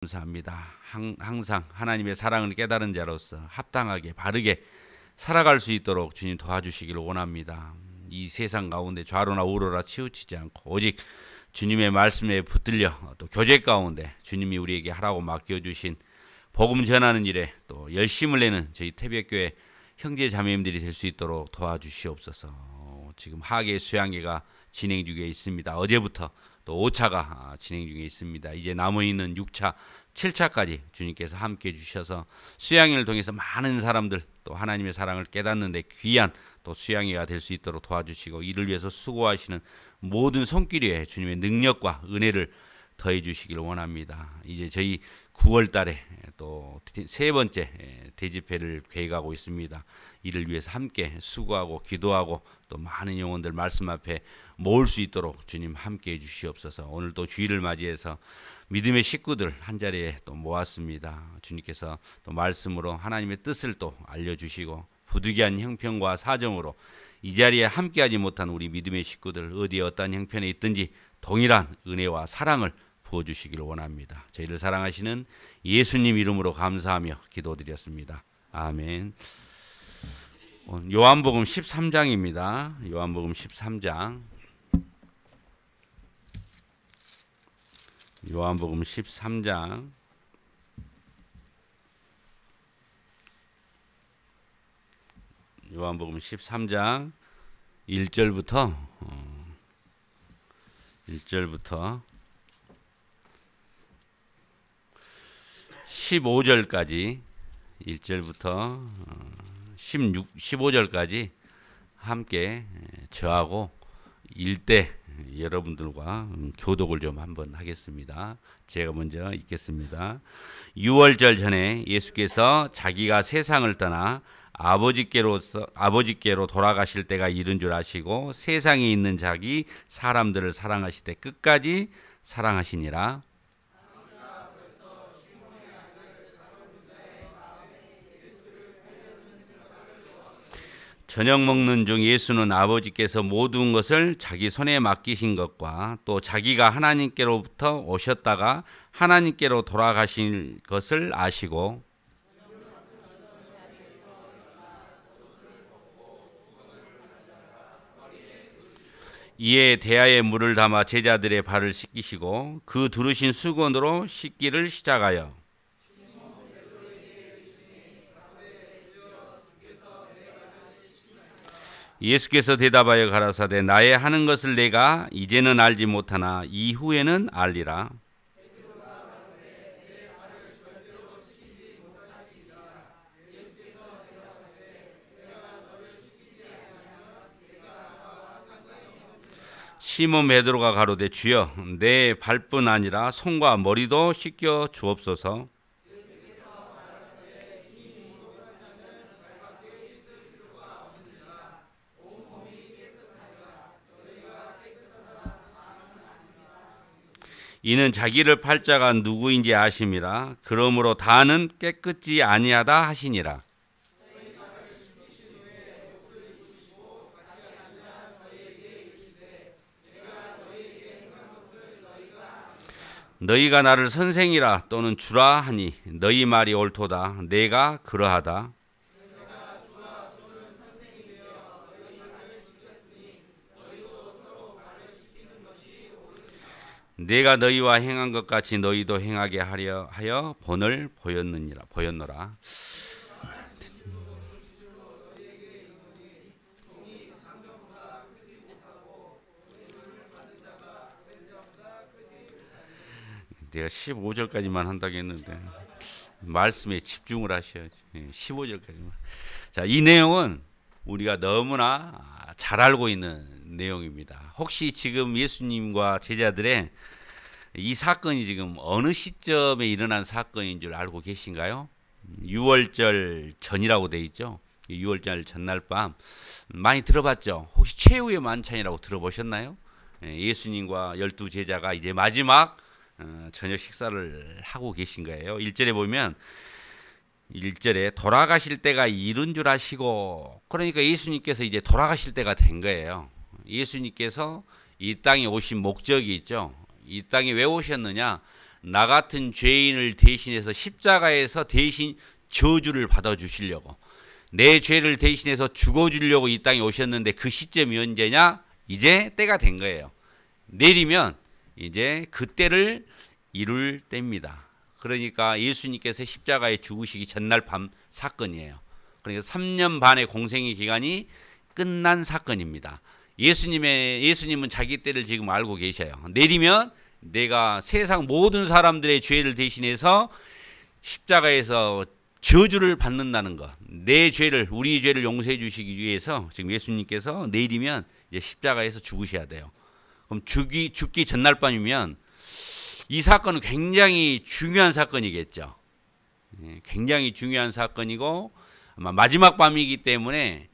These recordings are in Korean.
감사합니다. 항상 하나님의 사랑을 깨달은 자로서 합당하게 바르게 살아갈 수 있도록 주님 도와주시기를 원합니다. 이 세상 가운데 좌로나 우로나 치우치지 않고 오직 주님의 말씀에 붙들려 또 교제 가운데 주님이 우리에게 하라고 맡겨주신 복음 전하는 일에 또 열심을 내는 저희 태백교회 형제 자매님들이 될 수 있도록 도와주시옵소서. 지금 하계 수양회가 진행 중에 있습니다. 어제부터 또 5차가 진행 중에 있습니다. 이제 남아있는 6차, 7차까지 주님께서 함께 해주셔서 수양회를 통해서 많은 사람들 또 하나님의 사랑을 깨닫는데 귀한 또 수양회가 될 수 있도록 도와주시고 이를 위해서 수고하시는 모든 손길에 주님의 능력과 은혜를 더해 주시기를 원합니다. 이제 저희 9월 달에 또 세 번째 대집회를 계획하고 있습니다. 이를 위해서 함께 수고하고 기도하고 또 많은 영혼들 말씀 앞에 모을 수 있도록 주님 함께 해 주시옵소서. 오늘 또 주일을 맞이해서 믿음의 식구들 한자리에 또 모았습니다. 주님께서 또 말씀으로 하나님의 뜻을 또 알려주시고 부득이한 형편과 사정으로 이 자리에 함께하지 못한 우리 믿음의 식구들 어디에 어떠한 형편에 있든지 동일한 은혜와 사랑을 부어주시기를 원합니다. 저희를 사랑하시는 예수님 이름으로 감사하며 기도드렸습니다. 아멘. 요한복음 13장입니다. 요한복음 13장. 요한복음 13장. 요한복음 13장 1절부터 15절까지 1절부터 15절까지 함께 저하고 일대 여러분들과 교독을 좀 한번 하겠습니다. 제가 먼저 읽겠습니다. 6월절 전에 예수께서 자기가 세상을 떠나 아버지께로 돌아가실 때가 이른 줄 아시고 세상에 있는 자기 사람들을 사랑하시되 끝까지 사랑하시니라. 저녁 먹는 중 예수는 아버지께서 모든 것을 자기 손에 맡기신 것과 또 자기가 하나님께로부터 오셨다가 하나님께로 돌아가신 것을 아시고 이에 대야에 물을 담아 제자들의 발을 씻기시고 그 두르신 수건으로 씻기를 시작하여 예수께서 대답하여 가라사대 나의 하는 것을 내가 이제는 알지 못하나 이후에는 알리라. 시몬 베드로가 가로되 주여 내 발뿐 아니라 손과 머리도 씻겨 주옵소서. 이는 자기를 팔 자가 누구인지 아심이라. 그러므로 다는 깨끗지 아니하다 하시니라. 너희가 나를 선생이라 또는 주라 하니 너희 말이 옳도다. 내가 그러하다. 내가 너희와 행한 것 같이 너희도 행하게 하여 본을 보였노라. 내가 15절까지만 한다고 했는데 말씀에 집중을 하셔야지. 15절까지만. 자, 이 내용은 우리가 너무나 잘 알고 있는 내용입니다. 혹시 지금 예수님과 제자들의 이 사건이 지금 어느 시점에 일어난 사건인 줄 알고 계신가요? 6월절 전이라고 돼 있죠. 6월절 전날 밤 많이 들어봤죠. 혹시 최후의 만찬이라고 들어보셨나요? 예수님과 12 제자가 이제 마지막 저녁 식사를 하고 계신 거예요. 1절에 보면 1절에 돌아가실 때가 이른 줄 아시고, 그러니까 예수님께서 이제 돌아가실 때가 된 거예요. 예수님께서 이 땅에 오신 목적이 있죠. 이 땅에 왜 오셨느냐? 나 같은 죄인을 대신해서 십자가에서 대신 저주를 받아주시려고 내 죄를 대신해서 죽어주려고 이 땅에 오셨는데 그 시점이 언제냐? 이제 때가 된 거예요. 내리면 이제 그때를 이룰 때입니다. 그러니까 예수님께서 십자가에 죽으시기 전날 밤 사건이에요. 그러니까 3년 반의 공생의 기간이 끝난 사건입니다. 예수님은 자기 때를 지금 알고 계셔요. 내리면 내가 세상 모든 사람들의 죄를 대신해서 십자가에서 저주를 받는다는 것. 내 죄를, 우리 죄를 용서해 주시기 위해서 지금 예수님께서 내리면 이제 십자가에서 죽으셔야 돼요. 그럼 죽기 전날 밤이면 이 사건은 굉장히 중요한 사건이겠죠. 굉장히 중요한 사건이고 아마 마지막 밤이기 때문에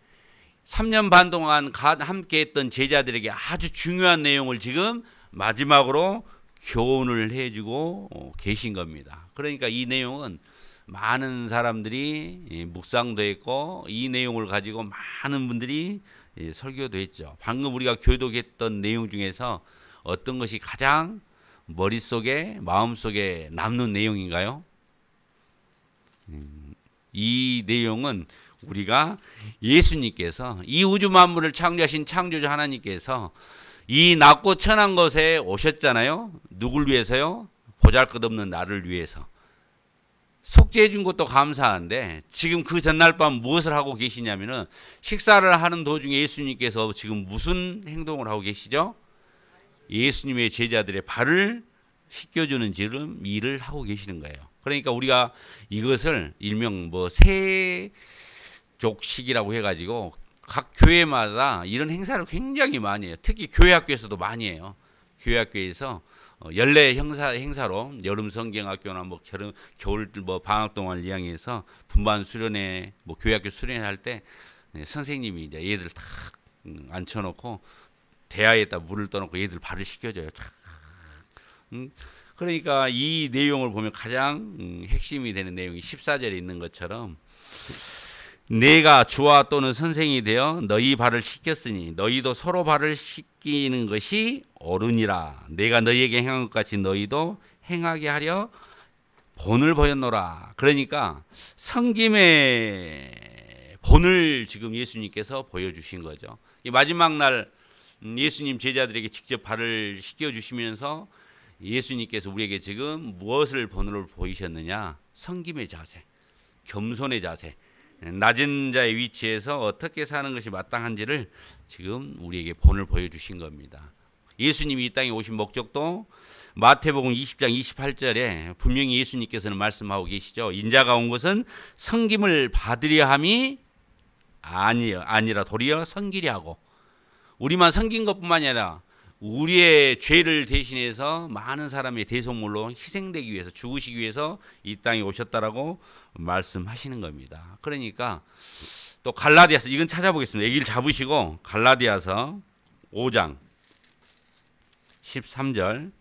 3년 반 동안 함께 했던 제자들에게 아주 중요한 내용을 지금 마지막으로 교훈을 해주고 계신 겁니다. 그러니까 이 내용은 많은 사람들이 묵상도 했고 이 내용을 가지고 많은 분들이 설교도 했죠. 방금 우리가 교독했던 내용 중에서 어떤 것이 가장 머릿속에 마음속에 남는 내용인가요? 이 내용은 우리가 예수님께서 이 우주 만물을 창조하신 창조주 하나님께서 이 낮고 천한 것에 오셨잖아요. 누굴 위해서요? 보잘것없는 나를 위해서. 속죄해 준 것도 감사한데 지금 그 전날 밤 무엇을 하고 계시냐면은 식사를 하는 도중에 예수님께서 지금 무슨 행동을 하고 계시죠? 예수님의 제자들의 발을 씻겨주는 지금 일을 하고 계시는 거예요. 그러니까 우리가 이것을 일명 세족식이라고 해가지고 각 교회마다 이런 행사를 굉장히 많이 해요. 특히 교회학교에서도 많이 해요. 교회학교에서 연례 행사로 여름 성경학교나 겨울 방학 동안 이양해서 분반 수련회 교회학교 수련회 할 때 선생님이 이제 얘들 탁 앉혀놓고 대야에다 물을 떠놓고 얘들 발을 씻겨줘요. 그러니까 이 내용을 보면 가장 핵심이 되는 내용이 14절에 있는 것처럼 내가 주와 또는 선생이 되어 너희 발을 씻겼으니 너희도 서로 발을 씻기는 것이 옳으니라. 내가 너희에게 행한 것 같이 너희도 행하게 하려 본을 보였노라. 그러니까 섬김의 본을 지금 예수님께서 보여주신 거죠. 이 마지막 날 예수님 제자들에게 직접 발을 씻겨주시면서 예수님께서 우리에게 지금 무엇을 본으로 보이셨느냐? 섬김의 자세, 겸손의 자세, 낮은 자의 위치에서 어떻게 사는 것이 마땅한지를 지금 우리에게 본을 보여주신 겁니다. 예수님이 이 땅에 오신 목적도 마태복음 20장 28절에 분명히 예수님께서는 말씀하고 계시죠. 인자가 온 것은 섬김을 받으려 함이 아니라 도리어 섬기려 하고, 우리만 섬긴 것뿐만이 아니라 우리의 죄를 대신해서 많은 사람의 대속물로 희생되기 위해서, 죽으시기 위해서 이 땅에 오셨다라고 말씀하시는 겁니다. 그러니까 또 갈라디아서, 이건 찾아보겠습니다. 얘기를 잡으시고 갈라디아서 5장 13절,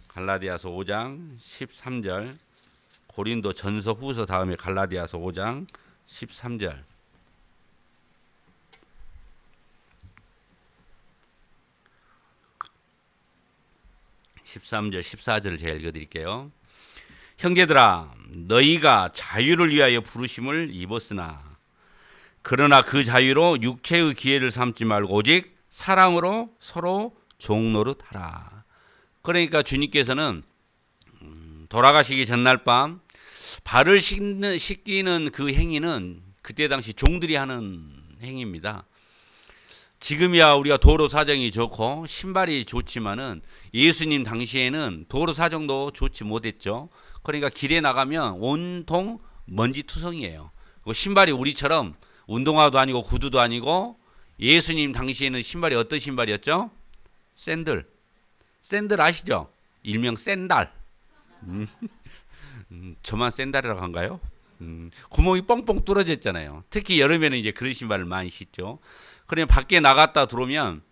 갈라디아서 5장 13절, 고린도 전서 후서 다음에 갈라디아서 5장 13절. (13절) (14절을) 제가 읽어드릴게요. 형제들아, 너희가 자유를 위하여 부르심을 입었으나 그러나 그 자유로 육체의 기회를 삼지 말고 오직 사랑으로 서로 종노릇하라. 그러니까 주님께서는 돌아가시기 전날 밤 발을 씻기는 그 행위는 그때 당시 종들이 하는 행위입니다. 지금이야 우리가 도로 사정이 좋고 신발이 좋지만은 예수님 당시에는 도로 사정도 좋지 못했죠. 그러니까 길에 나가면 온통 먼지 투성이에요. 신발이 우리처럼 운동화도 아니고 구두도 아니고, 예수님 당시에는 신발이 어떤 신발이었죠? 샌들 아시죠? 일명 샌달. 저만 샌달이라고 한가요? 구멍이 뻥뻥 뚫어져 있잖아요. 특히 여름에는 이제 그런 신발을 많이 신죠. 그러면 밖에 나갔다 들어오면,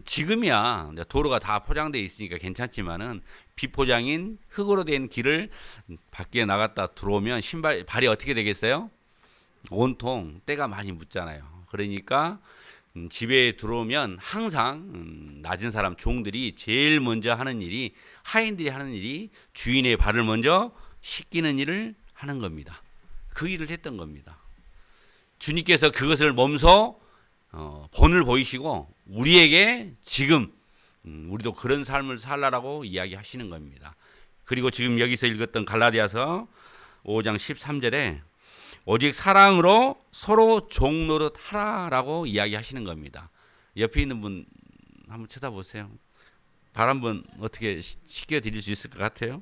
지금이야 도로가 다 포장되어 있으니까 괜찮지만은 비포장인 흙으로 된 길을 밖에 나갔다 들어오면 발이 어떻게 되겠어요? 온통 때가 많이 묻잖아요. 그러니까 집에 들어오면 항상 낮은 사람 종들이 제일 먼저 하는 일이, 하인들이 하는 일이 주인의 발을 먼저 씻기는 일을 하는 겁니다. 그 일을 했던 겁니다. 주님께서 그것을 몸소 본을 보이시고 우리에게 지금 우리도 그런 삶을 살라라고 이야기하시는 겁니다. 그리고 지금 여기서 읽었던 갈라디아서 5장 13절에 오직 사랑으로 서로 종노릇 하라라고 이야기하시는 겁니다. 옆에 있는 분 한번 쳐다보세요. 발 한번 어떻게 씻겨드릴 수 있을 것 같아요?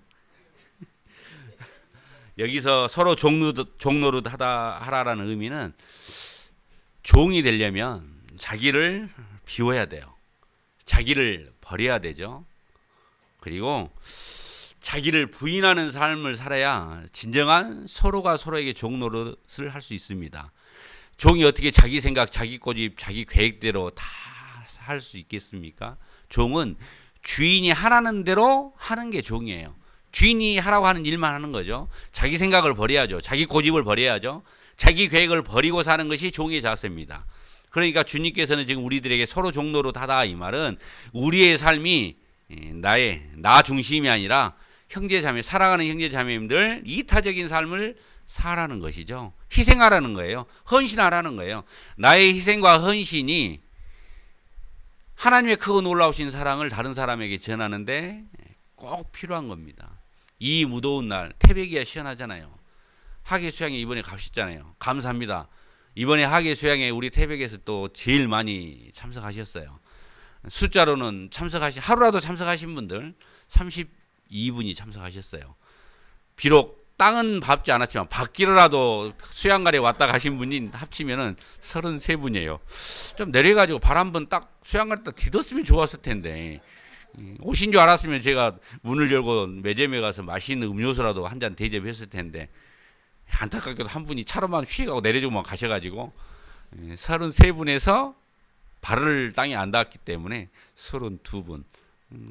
여기서 서로 종노릇 하라라는 의미는 종이 되려면 자기를 비워야 돼요. 자기를 버려야 되죠. 그리고 자기를 부인하는 삶을 살아야 진정한 서로가 서로에게 종노릇을 할 수 있습니다. 종이 어떻게 자기 생각, 자기 고집, 자기 계획대로 다 할 수 있겠습니까? 종은 주인이 하라는 대로 하는 게 종이에요. 주인이 하라고 하는 일만 하는 거죠. 자기 생각을 버려야죠. 자기 고집을 버려야죠. 자기 계획을 버리고 사는 것이 종의 자세입니다. 그러니까 주님께서는 지금 우리들에게 서로 종노릇하다 이 말은 우리의 삶이 나 중심이 아니라 형제자매, 사랑하는 형제자매님들 이타적인 삶을 살라는 것이죠. 희생하라는 거예요. 헌신하라는 거예요. 나의 희생과 헌신이 하나님의 크고 놀라우신 사랑을 다른 사람에게 전하는데 꼭 필요한 겁니다. 이 무더운 날 태백이야 시원하잖아요. 하계 수양에 이번에 가셨잖아요. 감사합니다. 이번에 하계 수양에 우리 태백에서 또 제일 많이 참석하셨어요. 숫자로는 하루라도 참석하신 분들 32분이 참석하셨어요. 비록 땅은 밟지 않았지만 밟기로라도 수양가에 왔다 가신 분이 합치면은 33분이에요. 좀 내려가지고 발 한번 딱 수양가에 딱 디뎠으면 좋았을 텐데, 오신 줄 알았으면 제가 문을 열고 매점에 가서 맛있는 음료수라도 한 잔 대접했을 텐데, 안타깝게도 한 분이 차로만 휘가고 내려주고만 가셔가지고 33분에서 발을 땅에 안 닿았기 때문에 32분,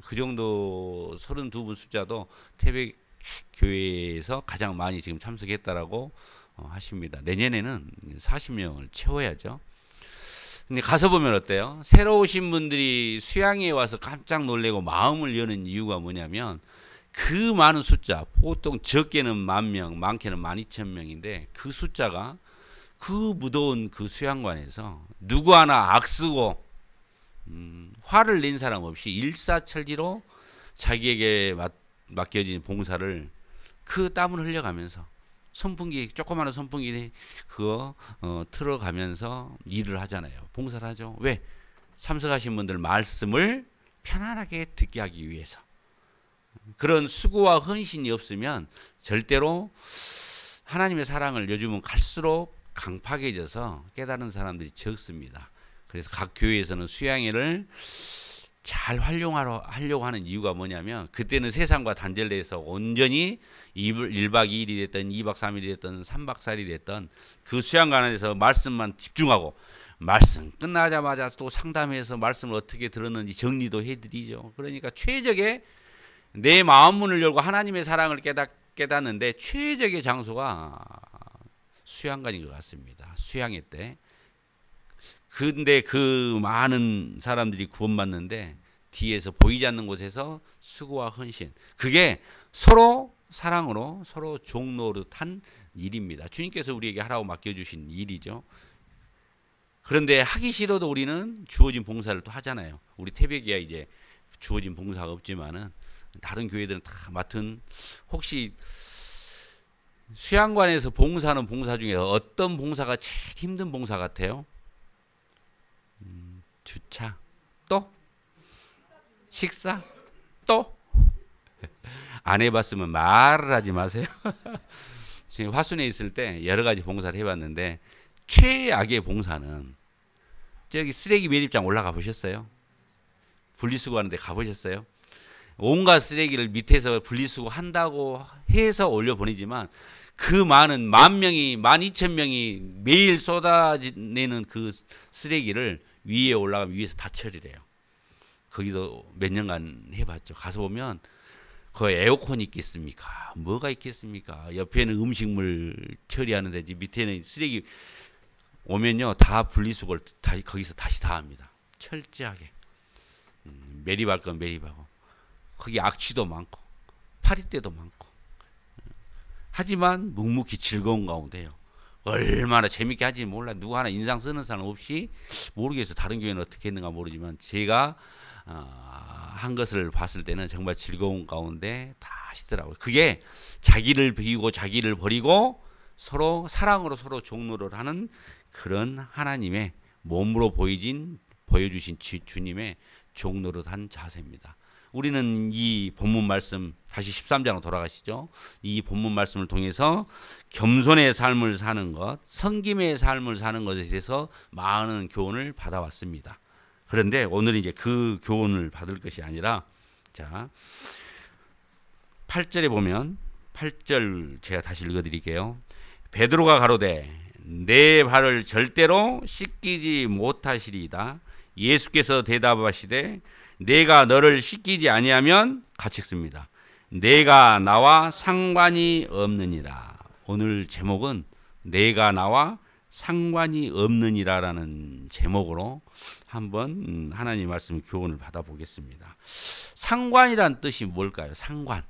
그 정도 32분 숫자도 태백 교회에서 가장 많이 지금 참석했다라고 하십니다. 내년에는 40명을 채워야죠. 근데 가서 보면 어때요? 새로 오신 분들이 수양에 와서 깜짝 놀래고 마음을 여는 이유가 뭐냐면 그 많은 숫자, 보통 적게는 10,000명, 많게는 12,000명인데 그 숫자가 그 무더운 그 수양관에서 누구 하나 악쓰고 화를 낸 사람 없이 일사천리로 자기에게 맡겨진 봉사를 그 땀을 흘려가면서 선풍기, 조그마한 선풍기 그거 틀어가면서 일을 하잖아요. 봉사를 하죠. 왜? 참석하신 분들 말씀을 편안하게 듣게 하기 위해서. 그런 수고와 헌신이 없으면 절대로 하나님의 사랑을 요즘은 갈수록 강팍해져서 깨달은 사람들이 적습니다. 그래서 각 교회에서는 수양회를 잘 하려고 하는 이유가 뭐냐면 그때는 세상과 단절돼서 온전히 1박 2일이 됐든 2박 3일이 됐든 3박 4일이 됐든 그 수양관에서 말씀만 집중하고 말씀 끝나자마자 또 상담해서 말씀을 어떻게 들었는지 정리도 해드리죠. 그러니까 최적의 내 마음 문을 열고 하나님의 사랑을 깨닫는데 최적의 장소가 수양관인 것 같습니다. 수양회 때. 근데 그 많은 사람들이 구원받는데 뒤에서 보이지 않는 곳에서 수고와 헌신, 그게 서로 사랑으로 서로 종노릇한 일입니다. 주님께서 우리에게 하라고 맡겨주신 일이죠. 그런데 하기 싫어도 우리는 주어진 봉사를 또 하잖아요. 우리 태백이야 이제 주어진 봉사가 없지만은 다른 교회들은 다 맡은, 혹시 수양관에서 봉사하는 봉사 중에서 어떤 봉사가 제일 힘든 봉사 같아요? 주차, 또 식사, 또 안 해봤으면 말을 하지 마세요. 지금 화순에 있을 때 여러 가지 봉사를 해봤는데 최악의 봉사는 저기 쓰레기 매립장 올라가 보셨어요? 분리수거 하는데 가보셨어요? 온갖 쓰레기를 밑에서 분리수거 한다고 해서 올려보내지만 그 많은 10,000명이 12,000명이 매일 쏟아내는 그 쓰레기를 위에 올라가면 위에서 다 처리를 해요. 거기도 몇 년간 해봤죠. 가서 보면 그 에어컨이 있겠습니까? 뭐가 있겠습니까? 옆에는 음식물 처리하는 데지 밑에는 쓰레기 오면요 다 분리수거를 다시 거기서 다시 다 합니다. 철저하게. 매립할 건 매립하고 거기 악취도 많고 파리떼도 많고 하지만 묵묵히 즐거운 가운데요. 얼마나 재밌게 하지 몰라. 누구 하나 인상 쓰는 사람 없이 모르겠어. 다른 교회는 어떻게 했는가 모르지만 제가 한 것을 봤을 때는 정말 즐거운 가운데 다 하시더라고요. 그게 자기를 비우고 자기를 버리고 서로 사랑으로 서로 종로를 하는 그런 하나님의 몸으로 보여주신 주님의 종노릇한 자세입니다. 우리는 이 본문 말씀 다시 13장으로 돌아가시죠. 이 본문 말씀을 통해서 겸손의 삶을 사는 것, 섬김의 삶을 사는 것에 대해서 많은 교훈을 받아왔습니다. 그런데 오늘은 이제 그 교훈을 받을 것이 아니라 자 8절에 보면 8절 제가 다시 읽어드릴게요. 베드로가 가로되 내 발을 절대로 씻기지 못하시리이다. 예수께서 대답하시되 내가 너를 씻기지 아니하면 같이 읽습니다. 내가 나와 상관이 없느니라. 오늘 제목은 내가 나와 상관이 없느니라라는 제목으로 한번 하나님 말씀 교훈을 받아보겠습니다. 상관이란 뜻이 뭘까요? 상관.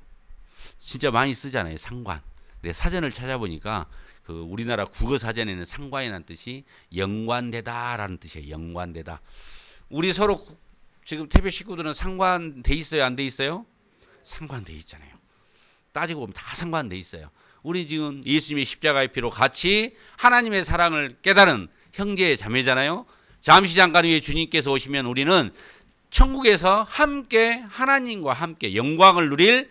진짜 많이 쓰잖아요. 상관. 내 사전을 찾아보니까 그 우리나라 국어 사전에는 상관이라는 뜻이 연관되다라는 뜻이에요. 연관되다. 우리 서로 지금 태배 식구들은 상관돼 있어요? 안 돼 있어요? 상관돼 있잖아요. 따지고 보면 다 상관돼 있어요. 우리 지금 예수님의 십자가의 피로 같이 하나님의 사랑을 깨달은 형제 자매잖아요. 잠시 잠깐 후에 주님께서 오시면 우리는 천국에서 함께 하나님과 함께 영광을 누릴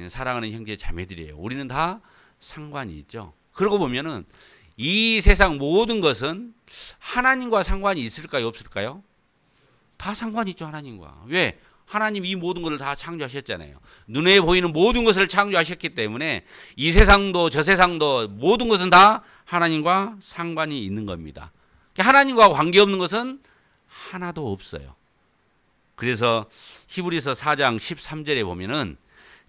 사랑하는 형제 자매들이에요. 우리는 다 상관이 있죠. 그러고 보면은 이 세상 모든 것은 하나님과 상관이 있을까요? 없을까요? 다 상관이 있죠. 하나님과. 왜? 하나님 이 모든 것을 다 창조하셨잖아요. 눈에 보이는 모든 것을 창조하셨기 때문에 이 세상도 저 세상도 모든 것은 다 하나님과 상관이 있는 겁니다. 하나님과 관계없는 것은 하나도 없어요. 그래서 히브리서 4장 13절에 보면은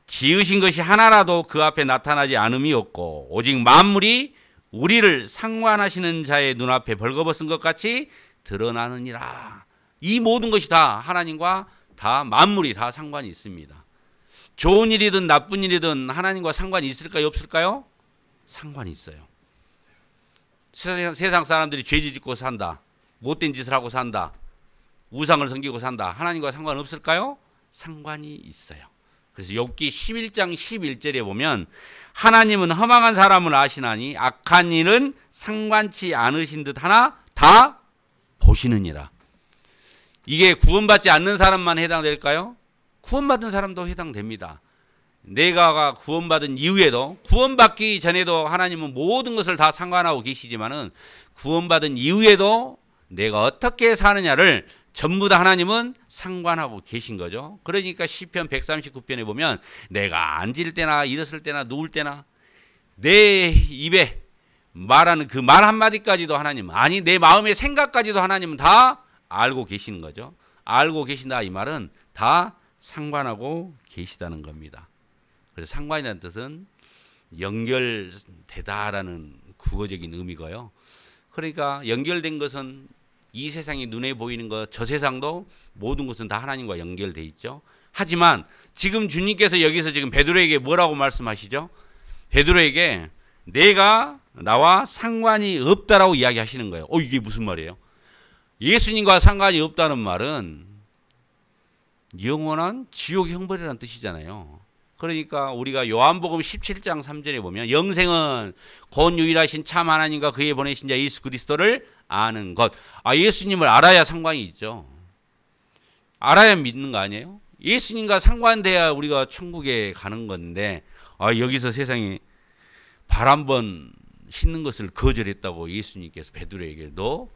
지으신 것이 하나라도 그 앞에 나타나지 않음이 없고 오직 만물이 우리를 상관하시는 자의 눈앞에 벌거벗은 것 같이 드러나느니라. 이 모든 것이 다 하나님과 다 만물이 다 상관이 있습니다. 좋은 일이든 나쁜 일이든 하나님과 상관이 있을까요? 없을까요? 상관이 있어요. 세상 사람들이 죄 짓고 산다. 못된 짓을 하고 산다. 우상을 섬기고 산다. 하나님과 상관없을까요? 상관이 있어요. 그래서 욥기 11장 11절에 보면 하나님은 허망한 사람을 아시나니 악한 일은 상관치 않으신 듯 하나 다 보시느니라. 이게 구원받지 않는 사람만 해당될까요? 구원받은 사람도 해당됩니다. 내가 구원받은 이후에도 구원받기 전에도 하나님은 모든 것을 다 상관하고 계시지만은 구원받은 이후에도 내가 어떻게 사느냐를 전부 다 하나님은 상관하고 계신 거죠. 그러니까 시편 139편에 보면 내가 앉을 때나 일었을 때나 누울 때나 내 입에 말하는 그 말 한마디까지도 하나님, 아니 내 마음의 생각까지도 하나님은 다 알고 계시는 거죠. 알고 계신다 이 말은 다 상관하고 계시다는 겁니다. 그래서 상관이라는 뜻은 연결되다라는 국어적인 의미고요. 그러니까 연결된 것은 이 세상이 눈에 보이는 것, 저 세상도 모든 것은 다 하나님과 연결돼 있죠. 하지만 지금 주님께서 여기서 지금 베드로에게 뭐라고 말씀하시죠? 베드로에게 내가 나와 상관이 없다라고 이야기하시는 거예요. 이게 무슨 말이에요? 예수님과 상관이 없다는 말은 영원한 지옥 형벌이라는 뜻이잖아요. 그러니까 우리가 요한복음 17장 3절에 보면 영생은 곧 유일하신 참 하나님과 그의 보내신 자 예수 그리스도를 아는 것. 예수님을 알아야 상관이 있죠. 알아야 믿는 거 아니에요? 예수님과 상관돼야 우리가 천국에 가는 건데 여기서 세상에 발 한 번 씻는 것을 거절했다고 예수님께서 베드로에게 너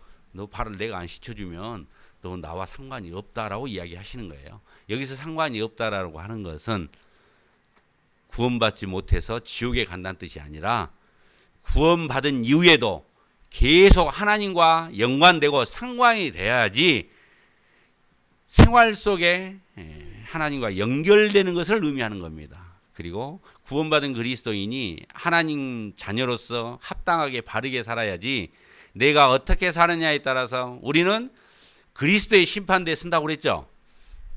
발을 내가 안 씻어주면 너 나와 상관이 없다라고 이야기하시는 거예요. 여기서 상관이 없다라고 하는 것은 구원받지 못해서 지옥에 간다는 뜻이 아니라 구원받은 이후에도 계속 하나님과 연관되고 상관이 돼야지 생활 속에 하나님과 연결되는 것을 의미하는 겁니다. 그리고 구원받은 그리스도인이 하나님 자녀로서 합당하게 바르게 살아야지 내가 어떻게 사느냐에 따라서 우리는 그리스도의 심판대에 쓴다고 그랬죠.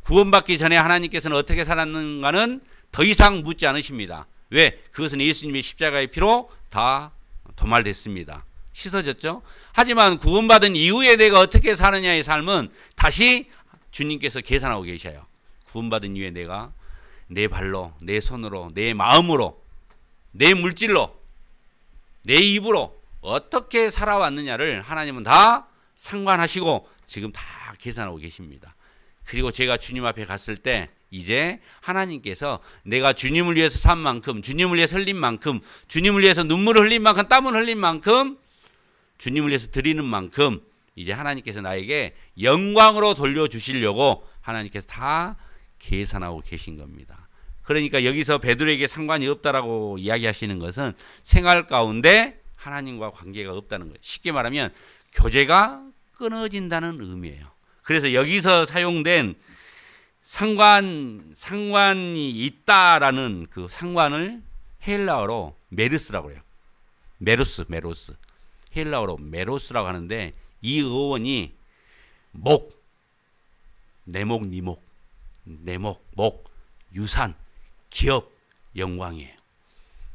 구원받기 전에 하나님께서는 어떻게 살았는가는 더 이상 묻지 않으십니다. 왜? 그것은 예수님의 십자가의 피로 다 도말됐습니다. 씻어졌죠. 하지만 구원받은 이후에 내가 어떻게 사느냐의 삶은 다시 주님께서 계산하고 계셔요. 구원받은 이후에 내가 내 발로, 내 손으로, 내 마음으로, 내 물질로, 내 입으로 어떻게 살아왔느냐를 하나님은 다 상관하시고 지금 다 계산하고 계십니다. 그리고 제가 주님 앞에 갔을 때 이제 하나님께서 내가 주님을 위해서 산 만큼, 주님을 위해서 흘린 만큼, 주님을 위해서 눈물을 흘린 만큼, 땀을 흘린 만큼, 주님을 위해서 드리는 만큼 이제 하나님께서 나에게 영광으로 돌려주시려고 하나님께서 다 계산하고 계신 겁니다. 그러니까 여기서 베드로에게 상관이 없다라고 이야기하시는 것은 생활 가운데 하나님과 관계가 없다는 거예요. 쉽게 말하면 교제가 끊어진다는 의미예요. 그래서 여기서 사용된 상관이 있다라는 그 상관을 헬라어로 메르스라고 해요. 메로스. 헬라어로 메로스라고 하는데 이 어원이 목, 내목, 니목, 내목, 목, 유산, 기업, 영광이에요.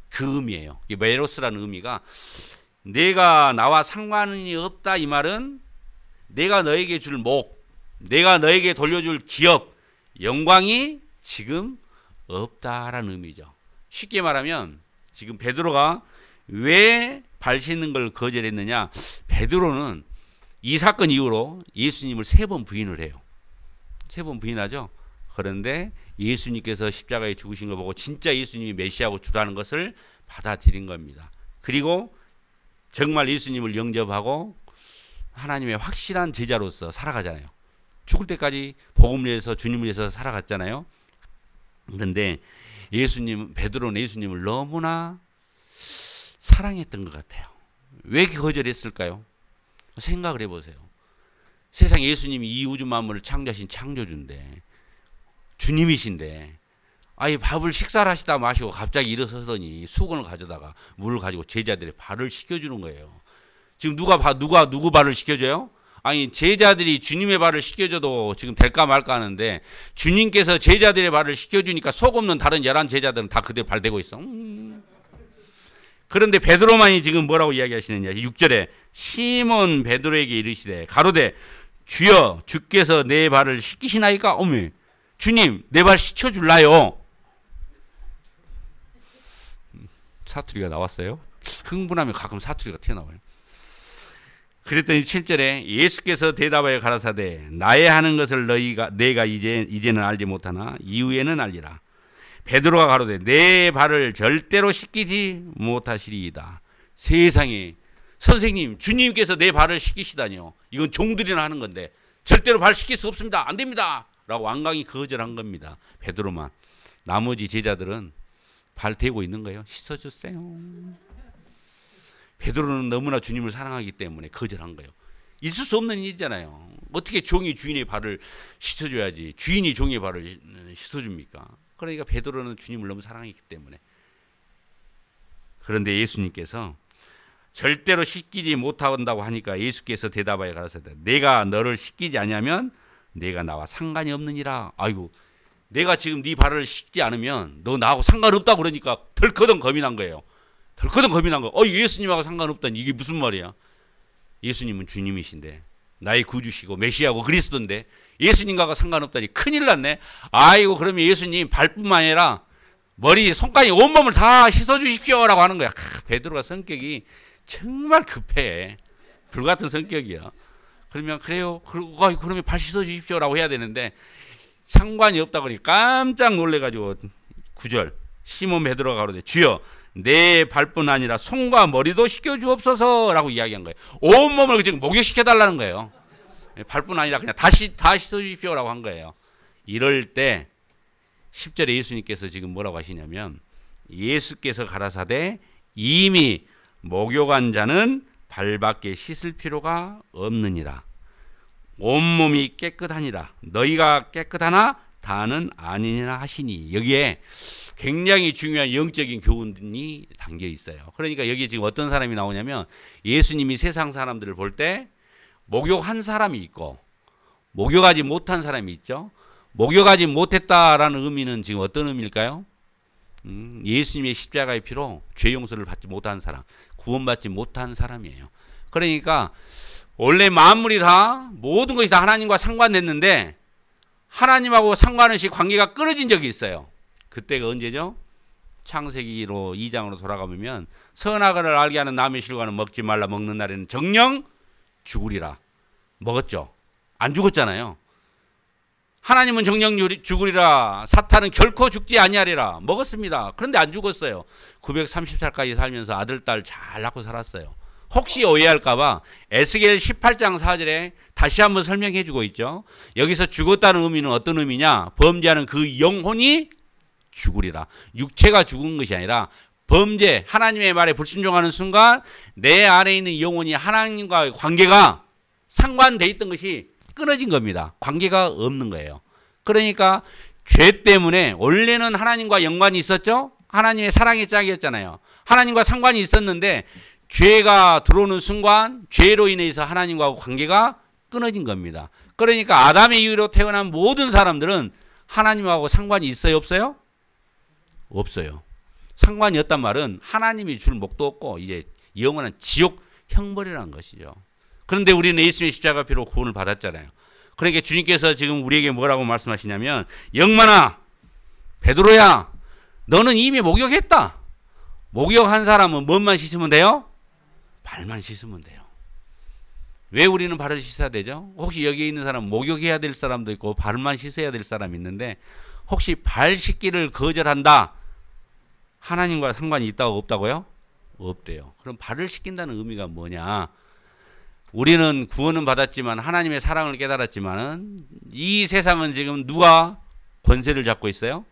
그 의미예요. 이 메로스라는 의미가 내가 나와 상관이 없다 이 말은 내가 너에게 줄 목, 내가 너에게 돌려줄 기업, 영광이 지금 없다라는 의미죠. 쉽게 말하면 지금 베드로가 왜 발 씻는 걸 거절했느냐? 베드로는 이 사건 이후로 예수님을 3번 부인을 해요. 3번 부인하죠. 그런데 예수님께서 십자가에 죽으신 걸 보고 진짜 예수님이 메시아고 주라는 것을 받아들인 겁니다. 그리고 정말 예수님을 영접하고 하나님의 확실한 제자로서 살아가잖아요. 죽을 때까지 복음을 위해서 주님을 위해서 살아갔잖아요. 그런데 베드로는 예수님을 너무나 사랑했던 것 같아요. 왜 거절했을까요? 생각을 해보세요. 세상 예수님이 이 우주 만물을 창조하신 창조주인데 주님이신데 아예 밥을 식사를 하시다 마시고 갑자기 일어서더니 수건을 가져다가 물을 가지고 제자들의 발을 씻겨주는 거예요. 지금 누구 발을 씻겨줘요? 아니 제자들이 주님의 발을 씻겨줘도 지금 될까 말까 하는데 주님께서 제자들의 발을 씻겨주니까 속 없는 다른 11 제자들은 다 그대 발 대고 있어. 그런데 베드로만이 지금 뭐라고 이야기하시느냐. 6절에 시몬 베드로에게 이르시되 가로되 주여 주께서 내 발을 씻기시나이까? 어메 주님 내 발 씻겨줄라요. 사투리가 나왔어요. 흥분하면 가끔 사투리가 튀어나와요. 그랬더니 7절에 예수께서 대답하여 가라사대 나의 하는 것을 내가 이제는 알지 못하나 이후에는 알리라. 베드로가 가로되 내 발을 절대로 씻기지 못하시리이다. 세상에 선생님 주님께서 내 발을 씻기시다니요. 이건 종들이나 하는 건데 절대로 발 씻길 수 없습니다. 안 됩니다. 라고 완강히 거절한 겁니다. 베드로만. 나머지 제자들은 발 대고 있는 거예요. 씻어주세요. 베드로는 너무나 주님을 사랑하기 때문에 거절한 거예요. 있을 수 없는 일이잖아요. 어떻게 종이 주인의 발을 씻어줘야지 주인이 종의 발을 씻어줍니까? 그러니까 베드로는 주님을 너무 사랑했기 때문에. 그런데 예수님께서 절대로 씻기지 못한다고 하니까 예수께서 대답하여 가라사대 내가 너를 씻기지 아니하면 내가 나와 상관이 없느니라. 아이고 내가 지금 네 발을 씻지 않으면 너 나하고 상관없다고 그러니까 덜커덩 겁이 난 거예요. 덜커덩 겁이 난 거예요. 예수님하고 상관없다니 이게 무슨 말이야. 예수님은 주님이신데 나의 구주시고 메시아고 그리스도인데 예수님과 상관없다니 큰일 났네. 아이고 그러면 예수님 발뿐만 아니라 머리 손까지 온몸을 다 씻어주십시오라고 하는 거야. 베드로가 성격이 정말 급해. 불같은 성격이야. 그러면 그래요. 그러면 발 씻어주십시오라고 해야 되는데 상관이 없다고 그러니 깜짝 놀래가지고 9절 시몬 베드로가 가로되 주여 내 발뿐 아니라 손과 머리도 씻겨주옵소서라고 이야기한 거예요. 온몸을 지금 목욕시켜달라는 거예요. 발뿐 아니라 그냥 다 씻어주십시오라고 한 거예요. 이럴 때 10절에 예수님께서 지금 뭐라고 하시냐면 예수께서 가라사대 이미 목욕한 자는 발밖에 씻을 필요가 없느니라. 온몸이 깨끗하니라. 너희가 깨끗하나 다는 아니니라 하시니. 여기에 굉장히 중요한 영적인 교훈이 담겨 있어요. 그러니까 여기 지금 어떤 사람이 나오냐면 예수님이 세상 사람들을 볼 때 목욕한 사람이 있고 목욕하지 못한 사람이 있죠. 목욕하지 못했다라는 의미는 지금 어떤 의미일까요? 예수님의 십자가의 피로 죄 용서를 받지 못한 사람, 구원받지 못한 사람이에요. 그러니까 원래 만물이 다 모든 것이 다 하나님과 상관됐는데 하나님하고 상관없이 관계가 끊어진 적이 있어요. 그때가 언제죠? 창세기로 2장으로 돌아가보면 선악을 알게 하는 나무의 실과는 먹지 말라, 먹는 날에는 정령 죽으리라. 먹었죠? 안 죽었잖아요. 하나님은 정령 죽으리라, 사탄은 결코 죽지 아니하리라. 먹었습니다. 그런데 안 죽었어요. 930살까지 살면서 아들, 딸 잘 낳고 살았어요. 혹시 오해할까봐 에스겔 18장 4절에 다시 한번 설명해 주고 있죠. 여기서 죽었다는 의미는 어떤 의미냐? 범죄하는 그 영혼이 죽으리라. 육체가 죽은 것이 아니라 범죄, 하나님의 말에 불순종하는 순간 내 안에 있는 영혼이 하나님과의 관계가 상관돼 있던 것이 끊어진 겁니다. 관계가 없는 거예요. 그러니까 죄 때문에 원래는 하나님과 연관이 있었죠. 하나님의 사랑의 짝이었잖아요. 하나님과 상관이 있었는데 죄가 들어오는 순간 죄로 인해서 하나님과 관계가 끊어진 겁니다. 그러니까 아담의 이후로 태어난 모든 사람들은 하나님하고 상관이 있어요, 없어요? 없어요. 상관이 없단 말은 하나님이 줄 목도 없고 이제 영원한 지옥 형벌이라는 것이죠. 그런데 우리는 예수님의 십자가 피로 구원을 받았잖아요. 그러니까 주님께서 지금 우리에게 뭐라고 말씀하시냐면 영만아, 베드로야, 너는 이미 목욕했다. 목욕한 사람은 뭔만 씻으면 돼요? 발만 씻으면 돼요. 왜 우리는 발을 씻어야 되죠? 혹시 여기에 있는 사람은 목욕해야 될 사람도 있고 발만 씻어야 될 사람이 있는데 혹시 발 씻기를 거절한다? 하나님과 상관이 있다고 없다고요? 없대요. 그럼 발을 씻긴다는 의미가 뭐냐? 우리는 구원은 받았지만 하나님의 사랑을 깨달았지만은 이 세상은 지금 누가 권세를 잡고 있어요?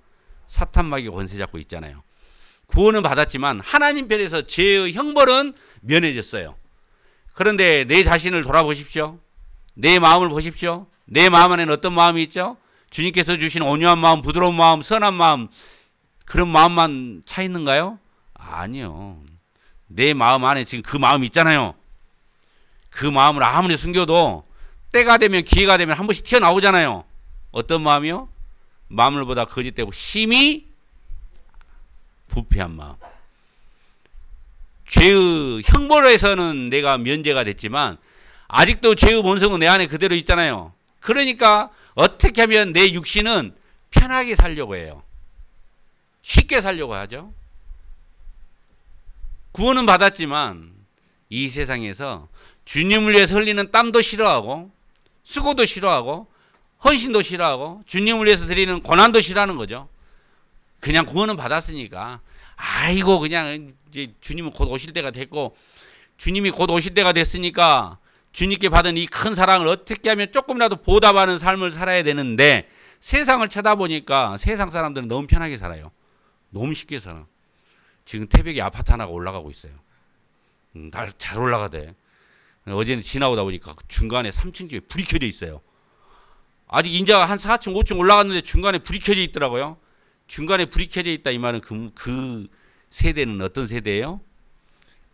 사탄마귀 권세 잡고 있잖아요. 구원은 받았지만 하나님 편에서 죄의 형벌은 면해졌어요. 그런데 내 자신을 돌아보십시오. 내 마음을 보십시오. 내 마음 안에는 어떤 마음이 있죠? 주님께서 주신 온유한 마음, 부드러운 마음, 선한 마음, 그런 마음만 차 있는가요? 아니요. 내 마음 안에 지금 그 마음이 있잖아요. 그 마음을 아무리 숨겨도 때가 되면 기회가 되면 한 번씩 튀어나오잖아요. 어떤 마음이요? 마음을보다 거짓되고 심히 부패한 마음. 죄의 형벌에서는 내가 면제가 됐지만 아직도 죄의 본성은 내 안에 그대로 있잖아요. 그러니까 어떻게 하면 내 육신은 편하게 살려고 해요. 쉽게 살려고 하죠. 구원은 받았지만 이 세상에서 주님을 위해서 흘리는 땀도 싫어하고 수고도 싫어하고 헌신도 싫어하고 주님을 위해서 드리는 고난도 싫어하는 거죠. 그냥 구원은 받았으니까 아이고 그냥 이제 주님은 곧 오실 때가 됐고 주님이 곧 오실 때가 됐으니까 주님께 받은 이 큰 사랑을 어떻게 하면 조금이라도 보답하는 삶을 살아야 되는데 세상을 쳐다보니까 세상 사람들은 너무 편하게 살아요. 너무 쉽게 살아. 지금 태백이 아파트 하나가 올라가고 있어요. 날 잘 올라가대. 어제는 지나오다 보니까 중간에 3층 집에 불이 켜져 있어요. 아직 인자가 한 4층, 5층 올라갔는데 중간에 불이 켜져 있더라고요. 중간에 불이 켜져 있다 이 말은 그 세대는 어떤 세대예요?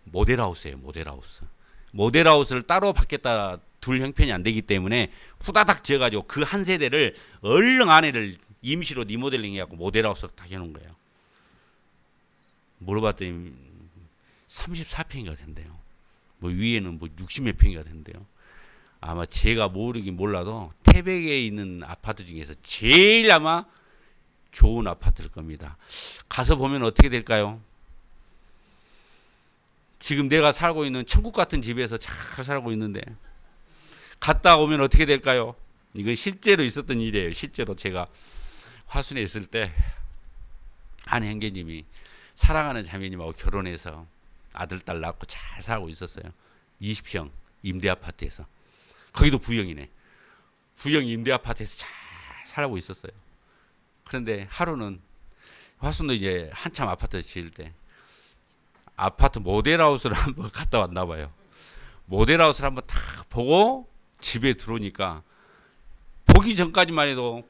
모델하우스예요. 모델하우스. 모델하우스를 따로 받겠다 둘 형편이 안 되기 때문에 후다닥 지어가지고 그 한 세대를 얼른 아내를 임시로 리모델링 해갖고 모델하우스로 딱 해놓은 거예요. 물어봤더니 34평이가 된대요. 뭐 위에는 뭐 60몇 평이가 된대요. 아마 제가 모르긴 몰라도 태백에 있는 아파트 중에서 제일 아마 좋은 아파트일 겁니다. 가서 보면 어떻게 될까요? 지금 내가 살고 있는 천국 같은 집에서 잘 살고 있는데 갔다 오면 어떻게 될까요? 이건 실제로 있었던 일이에요. 실제로 제가 화순에 있을 때 한 형제님이 사랑하는 자매님하고 결혼해서 아들, 딸 낳고 잘 살고 있었어요. 20평 임대 아파트에서. 거기도 부영이네. 부영 임대 아파트에서 잘 살고 있었어요. 그런데 하루는 화순도 이제 한참 아파트 지을 때 아파트 모델하우스를 한번 갔다 왔나 봐요. 모델하우스를 한번 딱 보고 집에 들어오니까 보기 전까지만 해도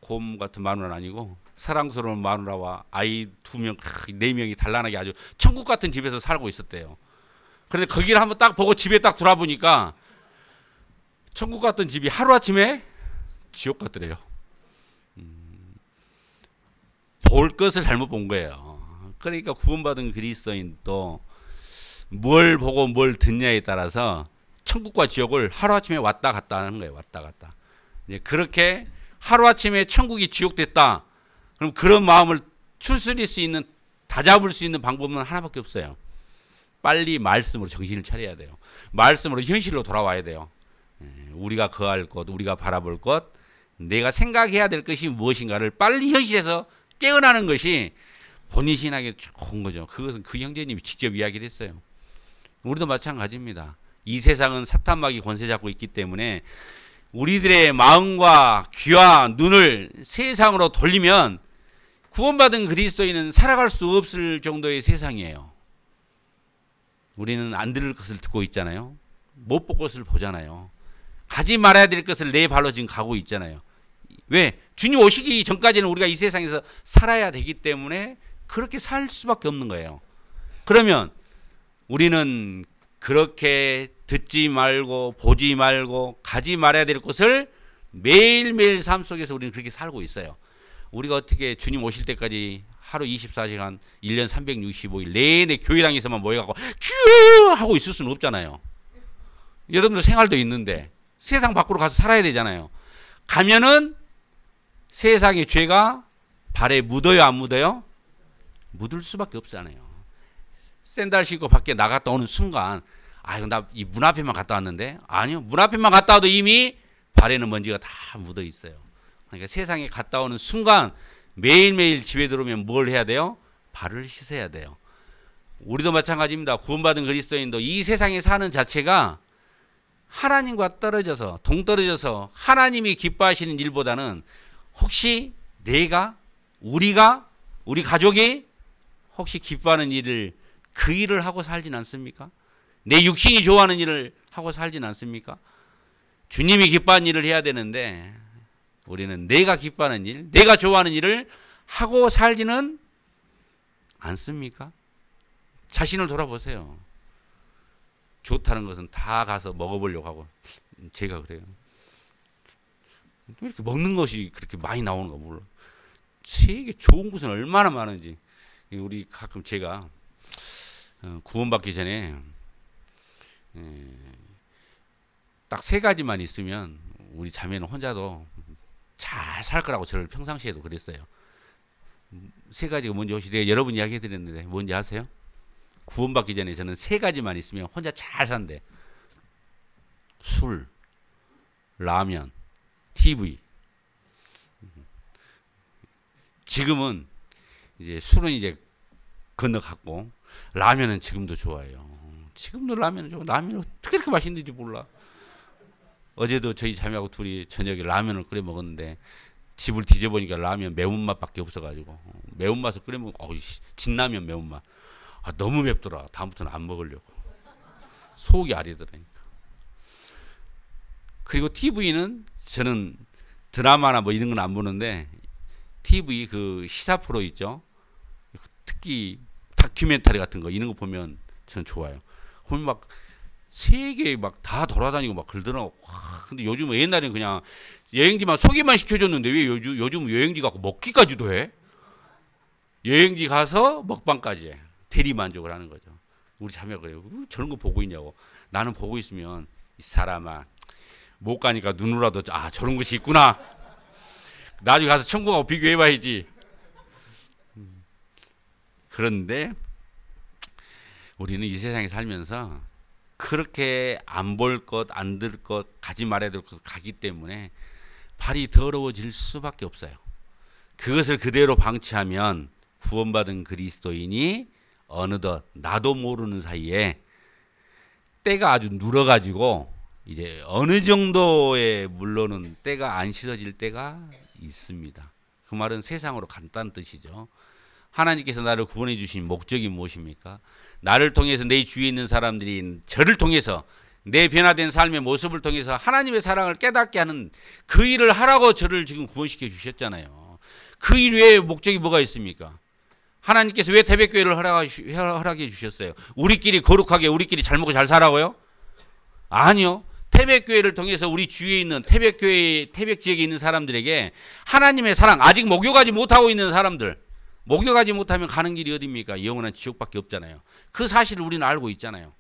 곰 같은 마누라는 아니고 사랑스러운 마누라와 아이 2명, 4명이 단란하게 아주 천국 같은 집에서 살고 있었대요. 그런데 거기를 한번 딱 보고 집에 딱 돌아보니까 천국 같던 집이 하루아침에 지옥 같더래요. 볼 것을 잘못 본 거예요. 그러니까 구원받은 그리스도인도 뭘 보고 뭘 듣냐에 따라서 천국과 지옥을 하루아침에 왔다 갔다 하는 거예요. 왔다 갔다. 이제 그렇게 하루아침에 천국이 지옥됐다. 그럼 그런 마음을 추스릴 수 있는, 다잡을 수 있는 방법은 하나밖에 없어요. 빨리 말씀으로 정신을 차려야 돼요. 말씀으로 현실로 돌아와야 돼요. 우리가 거할 것, 우리가 바라볼 것, 내가 생각해야 될 것이 무엇인가를 빨리 현실에서 깨어나는 것이 본인 신앙에 좋은 거죠. 그것은 그 형제님이 직접 이야기를 했어요. 우리도 마찬가지입니다. 이 세상은 사탄마귀 권세 잡고 있기 때문에 우리들의 마음과 귀와 눈을 세상으로 돌리면 구원받은 그리스도인은 살아갈 수 없을 정도의 세상이에요. 우리는 안 들을 것을 듣고 있잖아요. 못 볼 것을 보잖아요. 가지 말아야 될 것을 내 발로 지금 가고 있잖아요. 왜? 주님 오시기 전까지는 우리가 이 세상에서 살아야 되기 때문에 그렇게 살 수밖에 없는 거예요. 그러면 우리는 그렇게 듣지 말고 보지 말고 가지 말아야 될 것을 매일매일 삶 속에서 우리는 그렇게 살고 있어요. 우리가 어떻게 주님 오실 때까지 하루 24시간 1년 365일 내내 교회당에서만 모여갖고 큐 하고 있을 수는 없잖아요. 여러분들 생활도 있는데 세상 밖으로 가서 살아야 되잖아요. 가면은 세상의 죄가 발에 묻어요, 안 묻어요? 묻을 수밖에 없잖아요. 샌들 신고 밖에 나갔다 오는 순간, 나 이 문 앞에만 갔다 왔는데? 아니요. 문 앞에만 갔다 와도 이미 발에는 먼지가 다 묻어 있어요. 그러니까 세상에 갔다 오는 순간 매일매일 집에 들어오면 뭘 해야 돼요? 발을 씻어야 돼요. 우리도 마찬가지입니다. 구원받은 그리스도인도 이 세상에 사는 자체가 하나님과 떨어져서, 동떨어져서 하나님이 기뻐하시는 일보다는 혹시 내가, 우리가, 우리 가족이 혹시 기뻐하는 일을, 그 일을 하고 살진 않습니까? 내 육신이 좋아하는 일을 하고 살진 않습니까? 주님이 기뻐하는 일을 해야 되는데 우리는 내가 기뻐하는 일, 내가 좋아하는 일을 하고 살지는 않습니까? 자신을 돌아보세요. 좋다는 것은 다 가서 먹어보려고 하고, 제가 그래요. 왜 이렇게 먹는 것이 그렇게 많이 나오는가 몰라. 세계 좋은 곳은 얼마나 많은지. 우리 가끔 제가 구원받기 전에 딱 3가지만 있으면 우리 자매는 혼자도 잘 살 거라고 저를 평상시에도 그랬어요. 3가지가 뭔지 혹시 내가 여러 번 이야기해 드렸는데 뭔지 아세요? 구원받기 전에 저는 3가지만 있으면 혼자 잘 산대. 술, 라면, TV. 지금은 이제 술은 이제 건너갔고 라면은 지금도 좋아해요. 지금도 라면은 좋아. 라면이 어떻게 이렇게 맛있는지 몰라. 어제도 저희 자매하고 둘이 저녁에 라면을 끓여 먹었는데 집을 뒤져보니까 라면 매운맛밖에 없어가지고 매운맛을 끓여 먹고 진라면 매운맛. 너무 맵더라. 다음부터는 안 먹으려고. 속이 아리더라니까. 그리고 TV는 저는 드라마나 뭐 이런 건 안 보는데 TV 그 시사 프로 있죠. 특히 다큐멘터리 같은 거 이런 거 보면 저는 좋아요. 보면 막 세계 막 다 돌아다니고 막 그러더라고. 근데 요즘은 옛날에는 그냥 여행지만 소개만 시켜줬는데 왜 요즘 여행지 가고 먹기까지도 해? 여행지 가서 먹방까지 해. 대리 만족을 하는 거죠. 우리 자매가 그래요. 저런 거 보고 있냐고. 나는 보고 있으면 이 사람아 못 가니까 눈으로라도 저런 것이 있구나. 나중에 가서 천국하고 비교해봐야지. 그런데 우리는 이 세상에 살면서 그렇게 안 볼 것, 안 들 것, 가지 말아야 될 것 가기 때문에 발이 더러워질 수밖에 없어요. 그것을 그대로 방치하면 구원받은 그리스도인이 어느덧 나도 모르는 사이에 때가 아주 눌어가지고 이제 어느 정도의 물론은 때가 안 씻어질 때가 있습니다. 그 말은 세상으로 간다는 뜻이죠. 하나님께서 나를 구원해 주신 목적이 무엇입니까? 나를 통해서 내 주위에 있는 사람들이 저를 통해서 내 변화된 삶의 모습을 통해서 하나님의 사랑을 깨닫게 하는 그 일을 하라고 저를 지금 구원시켜 주셨잖아요. 그 일 외에 목적이 뭐가 있습니까? 하나님께서 왜 태백교회를 허락해 주셨어요? 우리끼리 거룩하게 우리끼리 잘 먹고 잘 살라고요? 아니요. 태백교회를 통해서 우리 주위에 있는 태백교회 태백 지역에 있는 사람들에게 하나님의 사랑, 아직 목욕하지 못하고 있는 사람들, 목욕하지 못하면 가는 길이 어디입니까? 영원한 지옥밖에 없잖아요. 그 사실을 우리는 알고 있잖아요.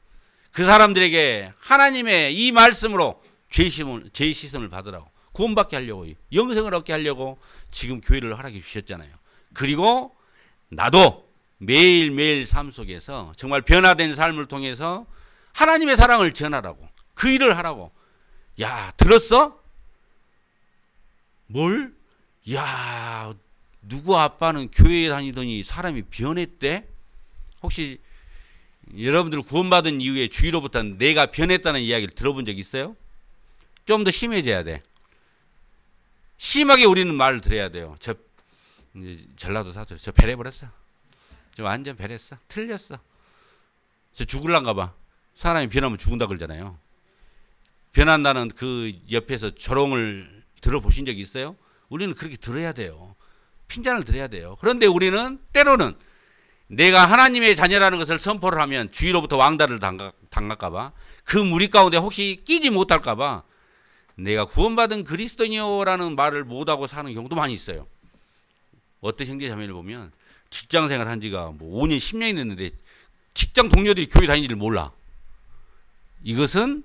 그 사람들에게 하나님의 이 말씀으로 죄 씻음을 받으라고, 구원받게 하려고, 영생을 얻게 하려고 지금 교회를 허락해 주셨잖아요. 그리고 나도 매일매일 삶 속에서 정말 변화된 삶을 통해서 하나님의 사랑을 전하라고, 그 일을 하라고. 야, 들었어? 뭘? 야, 누구 아빠는 교회에 다니더니 사람이 변했대? 혹시 여러분들 구원받은 이후에 주위로부터 내가 변했다는 이야기를 들어본 적 있어요? 좀 더 심해져야 돼. 심하게 우리는 말을 들어야 돼요. 저 전라도 사투리, 저 배려버렸어. 저 완전 배렸어. 틀렸어. 저 죽을란가 봐. 사람이 변하면 죽는다 그러잖아요. 변한다는 그 옆에서 조롱을 들어보신 적 있어요? 우리는 그렇게 들어야 돼요. 핀잔을 들어야 돼요. 그런데 우리는 때로는 내가 하나님의 자녀라는 것을 선포를 하면 주위로부터 왕따를 당할까 봐, 그 무리 가운데 혹시 끼지 못할까 봐 내가 구원받은 그리스도인이라는 말을 못하고 사는 경우도 많이 있어요. 어떤 형제 자매를 보면 직장생활 한 지가 뭐 5년 10년이 됐는데 직장 동료들이 교회 다니지를 몰라. 이것은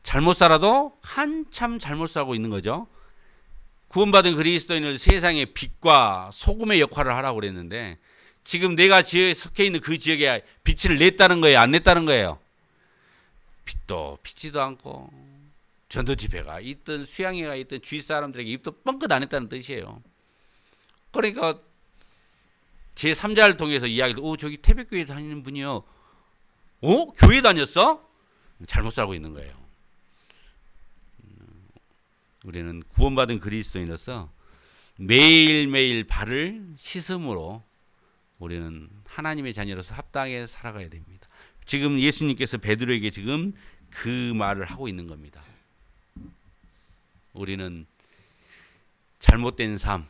잘못 살아도 한참 잘못 살고 있는 거죠. 구원받은 그리스도인을 세상의 빛과 소금의 역할을 하라고 그랬는데 지금 내가 지역에 속해 있는 그 지역에 빛을 냈다는 거예요? 안 냈다는 거예요? 빛도 비치도 않고 전도 집회가 있든 수양회가 있든 주위 사람들에게 입도 뻥끗 안 했다는 뜻이에요. 그러니까 제3자를 통해서 이야기를, 저기 태백교회 다니는 분이요. 교회 다녔어? 잘못 살고 있는 거예요. 우리는 구원받은 그리스도인으로서 매일매일 발을 씻음으로 우리는 하나님의 자녀로서 합당하게 살아가야 됩니다. 지금 예수님께서 베드로에게 지금 그 말을 하고 있는 겁니다. 우리는 잘못된 삶,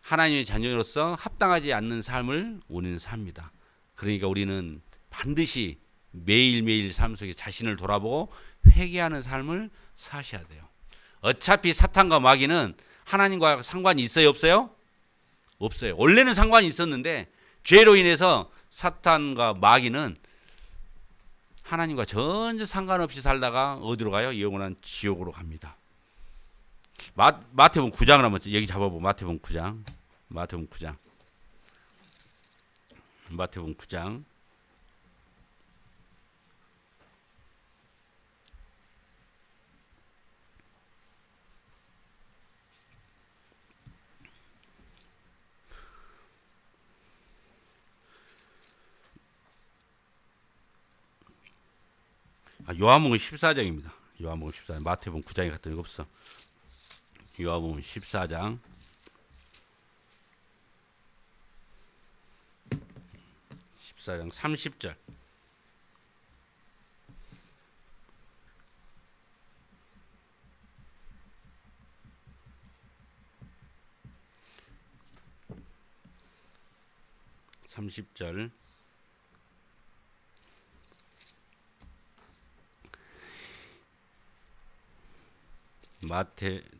하나님의 자녀로서 합당하지 않는 삶을 우리는 삽니다. 그러니까 우리는 반드시 매일매일 삶 속에 자신을 돌아보고 회개하는 삶을 사셔야 돼요. 어차피 사탄과 마귀는 하나님과 상관이 있어요, 없어요? 없어요. 원래는 상관이 있었는데 죄로 인해서 사탄과 마귀는 하나님과 전혀 상관없이 살다가 어디로 가요? 영원한 지옥으로 갑니다. 마태복음 9장을 한번 여기 잡아보고, 마태복음 9장. 마태복음 9장. 마태복음 9장. 요한복음 14장입니다. 요한복음 14장. 마태복음 9장에 갔더니 이거 없어. 요한복음 14장. 14장 30절.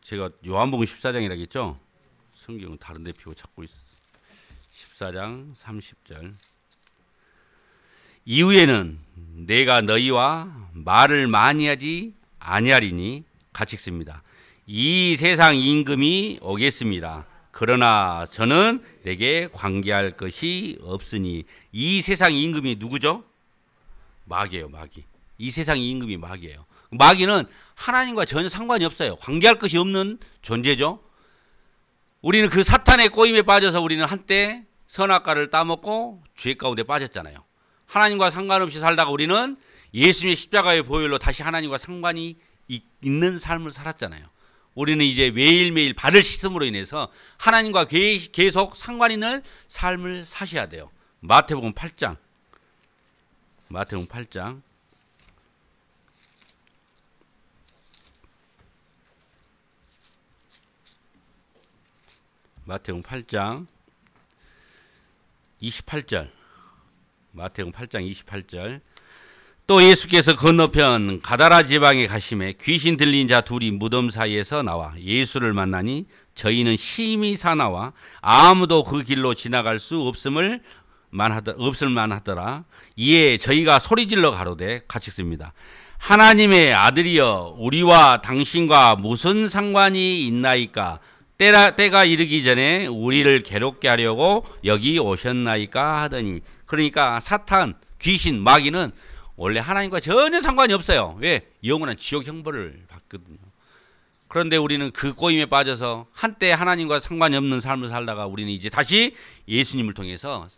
제가 요한복음 14장이라고 했죠? 성경은 다른 데 피고 찾고 있어. 14장 30절. 이후에는 내가 너희와 말을 많이 하지 아니하리니, 같이 읽습니다. 이 세상 임금이 오겠습니다. 그러나 저는 내게 관계할 것이 없으니. 이 세상 임금이 누구죠? 마귀예요, 마귀. 이 세상 임금이 마귀예요. 마귀는 하나님과 전혀 상관이 없어요. 관계할 것이 없는 존재죠. 우리는 그 사탄의 꼬임에 빠져서 우리는 한때 선악과를 따먹고 죄 가운데 빠졌잖아요. 하나님과 상관없이 살다가 우리는 예수님의 십자가의 보혈로 다시 하나님과 상관이 있는 삶을 살았잖아요. 우리는 이제 매일매일 발을 씻음으로 인해서 하나님과 계속 상관 있는 삶을 사셔야 돼요. 마태복음 8장. 마태복음 8장. 마태복음 8장 28절. 마태복음 8장 28절. 또 예수께서 건너편 가다라 지방에 가심에 귀신 들린 자 둘이 무덤 사이에서 나와 예수를 만나니 저희는 심히 사나와 아무도 그 길로 지나갈 수 없을 만하더라. 이에 저희가 소리질러 가로되, 같이 씁니다. 하나님의 아들이여, 우리와 당신과 무슨 상관이 있나이까? 때가 이르기 전에 우리를 괴롭게 하려고 여기 오셨나이까 하더니. 그러니까 사탄, 귀신, 마귀는 원래 하나님과 전혀 상관이 없어요. 왜? 영원한 지옥 형벌을 받거든요. 그런데 우리는 그 꼬임에 빠져서 한때 하나님과 상관이 없는 삶을 살다가 우리는 이제 다시 예수님을 통해서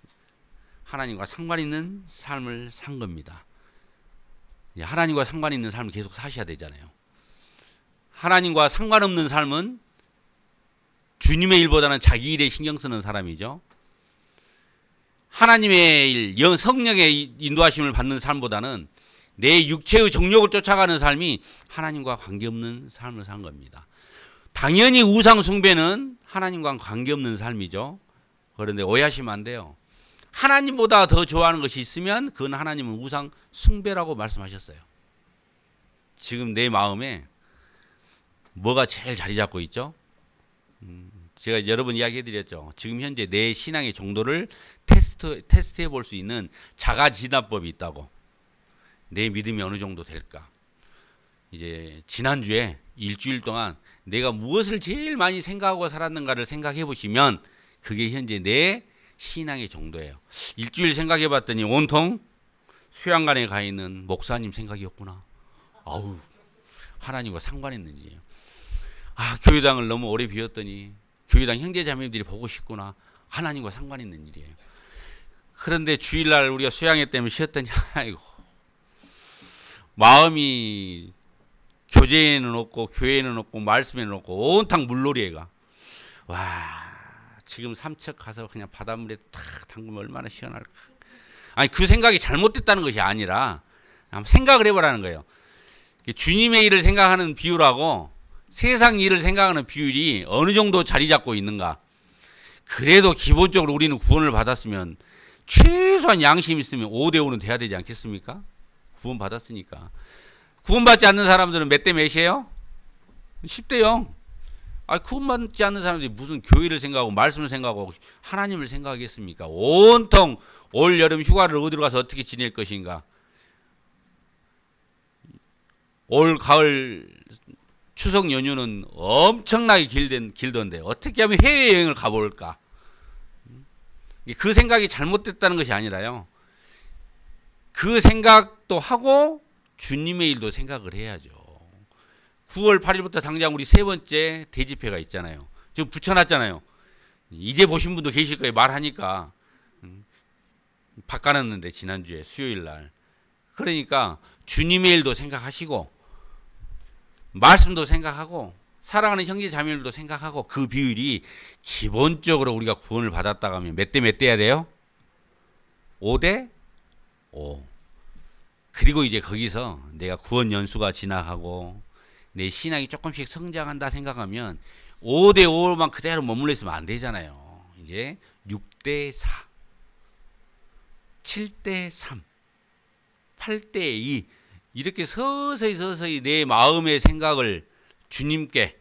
하나님과 상관 있는 삶을 산 겁니다. 하나님과 상관 있는 삶을 계속 사셔야 되잖아요. 하나님과 상관없는 삶은 주님의 일보다는 자기 일에 신경 쓰는 사람이죠. 하나님의 일, 성령의 인도하심을 받는 삶보다는 내 육체의 정욕을 쫓아가는 삶이 하나님과 관계없는 삶을 산 겁니다. 당연히 우상 숭배는 하나님과 관계없는 삶이죠. 그런데 오해하시면 안 돼요. 하나님보다 더 좋아하는 것이 있으면 그건 하나님은 우상 숭배라고 말씀하셨어요. 지금 내 마음에 뭐가 제일 자리 잡고 있죠? 제가 여러 번 이야기해 드렸죠. 지금 현재 내 신앙의 정도를 테스트해 볼 수 있는 자가 진단법이 있다고. 내 믿음이 어느 정도 될까? 이제 지난주에 일주일 동안 내가 무엇을 제일 많이 생각하고 살았는가를 생각해 보시면 그게 현재 내 신앙의 정도예요. 일주일 생각해 봤더니 온통 수양관에 가 있는 목사님 생각이었구나. 아우, 하나님과 상관 있는 일이에요. 아, 교회당을 너무 오래 비웠더니 교회당 형제자매들이 보고 싶구나. 하나님과 상관 있는 일이에요. 그런데 주일날 우리가 수양회 때문에 쉬었더니 아이고, 마음이 교제에는 없고 교회에는 없고 말씀에는 없고 온통 물놀이가. 와, 지금 삼척 가서 그냥 바닷물에 탁 담그면 얼마나 시원할까. 아니, 그 생각이 잘못됐다는 것이 아니라 생각을 해보라는 거예요. 주님의 일을 생각하는 비율하고 세상 일을 생각하는 비율이 어느 정도 자리 잡고 있는가. 그래도 기본적으로 우리는 구원을 받았으면 최소한 양심이 있으면 5대5는 돼야 되지 않겠습니까? 구원 받았으니까. 구원받지 않는 사람들은 몇 대 몇이에요? 10대 0. 아, 구원받지 않는 사람들이 무슨 교회를 생각하고 말씀을 생각하고 하나님을 생각하겠습니까? 온통 올 여름 휴가를 어디로 가서 어떻게 지낼 것인가. 올 가을 추석 연휴는 엄청나게 길던데 어떻게 하면 해외여행을 가볼까? 그 생각이 잘못됐다는 것이 아니라요. 그 생각도 하고 주님의 일도 생각을 해야죠. 9월 8일부터 당장 우리 세 번째 대집회가 있잖아요. 지금 붙여놨잖아요. 이제 보신 분도 계실 거예요. 말하니까. 바꿔놨는데 지난주에 수요일 날. 그러니까 주님의 일도 생각하시고 말씀도 생각하고 사랑하는 형제 자매들도 생각하고 그 비율이 기본적으로 우리가 구원을 받았다고 하면 몇 대 몇 돼야 돼요? 5대 5. 그리고 이제 거기서 내가 구원 연수가 지나가고 내 신앙이 조금씩 성장한다 생각하면 5대 5만 그대로 머물러 있으면 안 되잖아요. 이제 6대 4, 7대 3, 8대 2 이렇게 서서히 내 마음의 생각을 주님께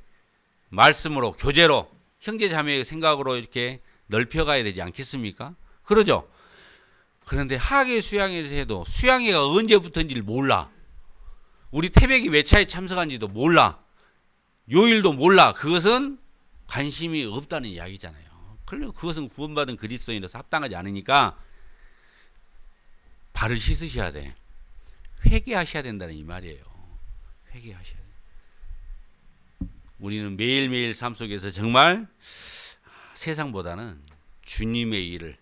말씀으로 교제로 형제 자매의 생각으로 이렇게 넓혀가야 되지 않겠습니까? 그러죠? 그런데 학예 수양회를 해도 수양회가 언제부터인지를 몰라. 우리 태백이 몇 차에 참석한지도 몰라. 요일도 몰라. 그것은 관심이 없다는 이야기잖아요. 그러면 그것은 구원받은 그리스도인으로서 합당하지 않으니까 발을 씻으셔야 돼. 회개하셔야 된다는 이 말이에요. 회개하셔야 돼. 우리는 매일매일 삶 속에서 정말 세상보다는 주님의 일을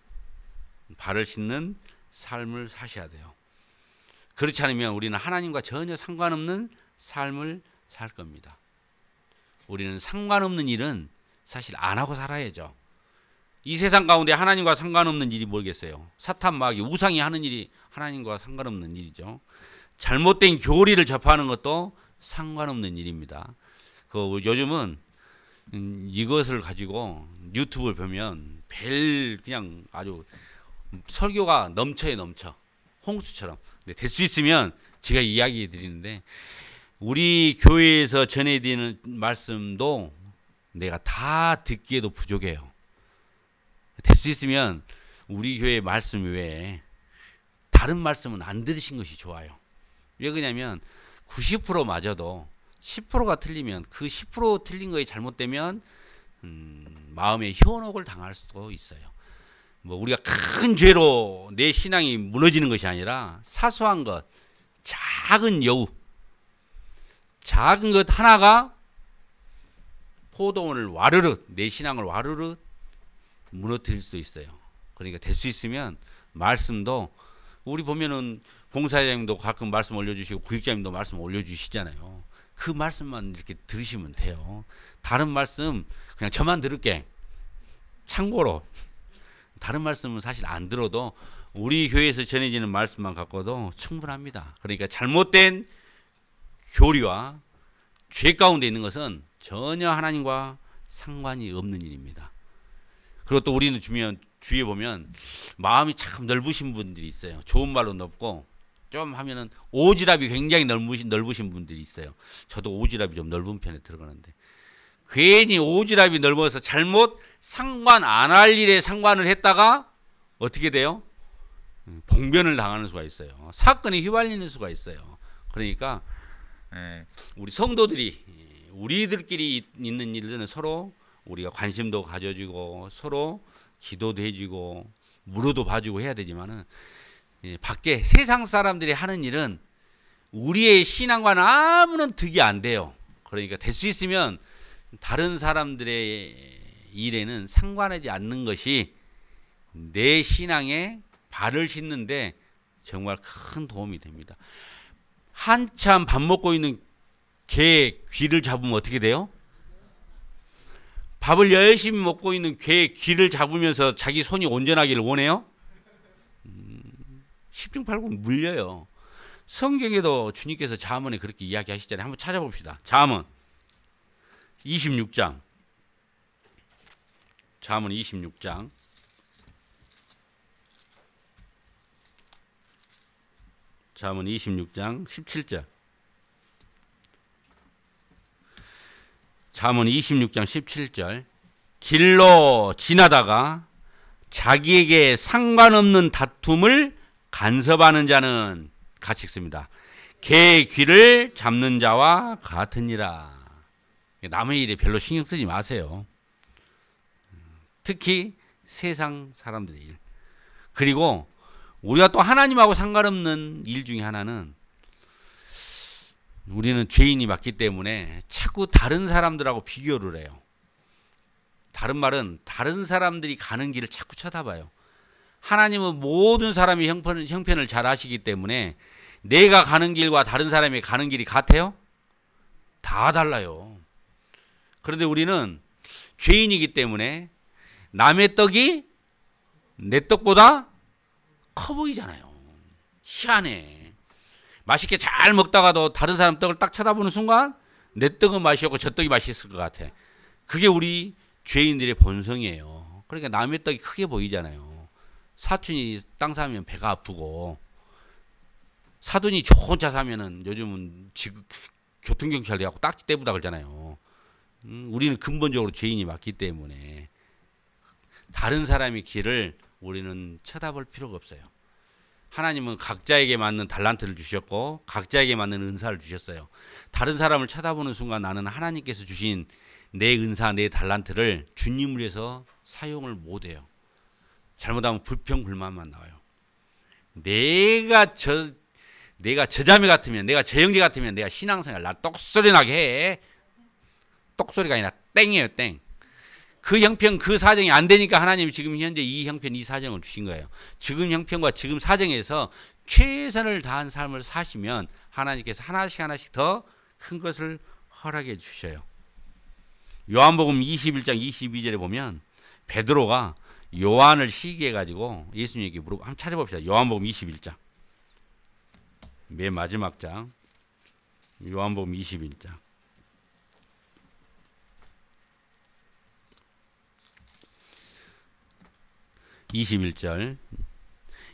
발을 씻는 삶을 사셔야 돼요. 그렇지 않으면 우리는 하나님과 전혀 상관없는 삶을 살 겁니다. 우리는 상관없는 일은 사실 안 하고 살아야죠. 이 세상 가운데 하나님과 상관없는 일이 뭐겠어요? 사탄 마귀 우상이 하는 일이 하나님과 상관없는 일이죠. 잘못된 교리를 접하는 것도 상관없는 일입니다. 요즘은 이것을 가지고 유튜브를 보면 그냥 아주 설교가 넘쳐요, 넘쳐. 홍수처럼. 근데 될 수 있으면 제가 이야기해 드리는데, 우리 교회에서 전해드리는 말씀도 내가 다 듣기에도 부족해요. 될 수 있으면 우리 교회 말씀 외에 다른 말씀은 안 들으신 것이 좋아요. 왜 그러냐면 90% 맞아도 10%가 틀리면 그 10% 틀린 거에 잘못되면 마음에 현혹을 당할 수도 있어요. 뭐 우리가 큰 죄로 내 신앙이 무너지는 것이 아니라 사소한 것, 작은 여우, 작은 것 하나가 포도원을 와르르, 내 신앙을 와르르 무너뜨릴 수도 있어요. 그러니까 될 수 있으면 말씀도, 우리 보면은 봉사장님도 가끔 말씀 올려주시고 구역장님도 말씀 올려주시잖아요. 그 말씀만 이렇게 들으시면 돼요. 다른 말씀 그냥 저만 들을게. 참고로 다른 말씀은 사실 안 들어도 우리 교회에서 전해지는 말씀만 갖고도 충분합니다. 그러니까 잘못된 교리와 죄 가운데 있는 것은 전혀 하나님과 상관이 없는 일입니다. 그리고 또 우리는 주위에 보면 마음이 참 넓으신 분들이 있어요. 좋은 말로 넓고, 좀 하면은 오지랖이 굉장히 넓으신 분들이 있어요. 저도 오지랖이 좀 넓은 편에 들어가는데, 괜히 오지랖이 넓어서 잘못 상관 안 할 일에 상관을 했다가 어떻게 돼요? 봉변을 당하는 수가 있어요. 사건에 휘말리는 수가 있어요. 그러니까 우리 성도들이 우리들끼리 있는 일들은 서로 우리가 관심도 가져주고 서로 기도도 해주고 물어도 봐주고 해야 되지만은, 밖에 세상 사람들이 하는 일은 우리의 신앙과는 아무런 득이 안 돼요. 그러니까 될 수 있으면 다른 사람들의 일에는 상관하지 않는 것이 내 신앙에 발을 싣는데 정말 큰 도움이 됩니다. 한참 밥 먹고 있는 개 귀를 잡으면 어떻게 돼요? 밥을 열심히 먹고 있는 개 귀를 잡으면서 자기 손이 온전하기를 원해요? 10중 8구 물려요. 성경에도 주님께서 잠언에 그렇게 이야기하시잖아요. 한번 찾아봅시다. 잠언 26장. 잠언 26장. 잠언 26장 17절. 잠언 26장 17절. 길로 지나다가 자기에게 상관없는 다툼을 간섭하는 자는, 같이 읽습니다. 개의 귀를 잡는 자와 같으니라. 남의 일에 별로 신경 쓰지 마세요. 특히 세상 사람들의 일. 그리고 우리가 또 하나님하고 상관없는 일 중에 하나는, 우리는 죄인이 맞기 때문에 자꾸 다른 사람들하고 비교를 해요. 다른 말은 다른 사람들이 가는 길을 자꾸 쳐다봐요. 하나님은 모든 사람이 형편을 잘 아시기 때문에 내가 가는 길과 다른 사람이 가는 길이 같아요? 다 달라요. 그런데 우리는 죄인이기 때문에 남의 떡이 내 떡보다 커 보이잖아요. 희한해. 맛있게 잘 먹다가도 다른 사람 떡을 딱 쳐다보는 순간 내 떡은 맛이 없고 저 떡이 맛있을 것 같아. 그게 우리 죄인들의 본성이에요. 그러니까 남의 떡이 크게 보이잖아요. 사촌이 땅 사면 배가 아프고, 사돈이 좋은 차 사면은 요즘은 교통경찰 돼갖고 딱지 떼부다 그러잖아요. 우리는 근본적으로 죄인이 맞기 때문에 다른 사람의 길을 우리는 쳐다볼 필요가 없어요. 하나님은 각자에게 맞는 달란트를 주셨고 각자에게 맞는 은사를 주셨어요. 다른 사람을 쳐다보는 순간 나는 하나님께서 주신 내 은사, 내 달란트를 주님을 위해서 사용을 못해요. 잘못하면 불평, 불만만 나와요. 내가 저 자매 같으면, 내가 저 형제 같으면 내가 신앙생활 나 똑소리 나게 해. 똑소리가 아니라 땡이에요, 땡. 그 형편, 그 사정이 안 되니까 하나님이 지금 현재 이 형편, 이 사정을 주신 거예요. 지금 형편과 지금 사정에서 최선을 다한 삶을 사시면 하나님께서 하나씩 더 큰 것을 허락해 주셔요. 요한복음 21장 22절에 보면 베드로가 요한을 시기해가지고 예수님에게 물어보고, 한번 찾아봅시다. 요한복음 21장. 맨 마지막 장. 요한복음 21장. 21절.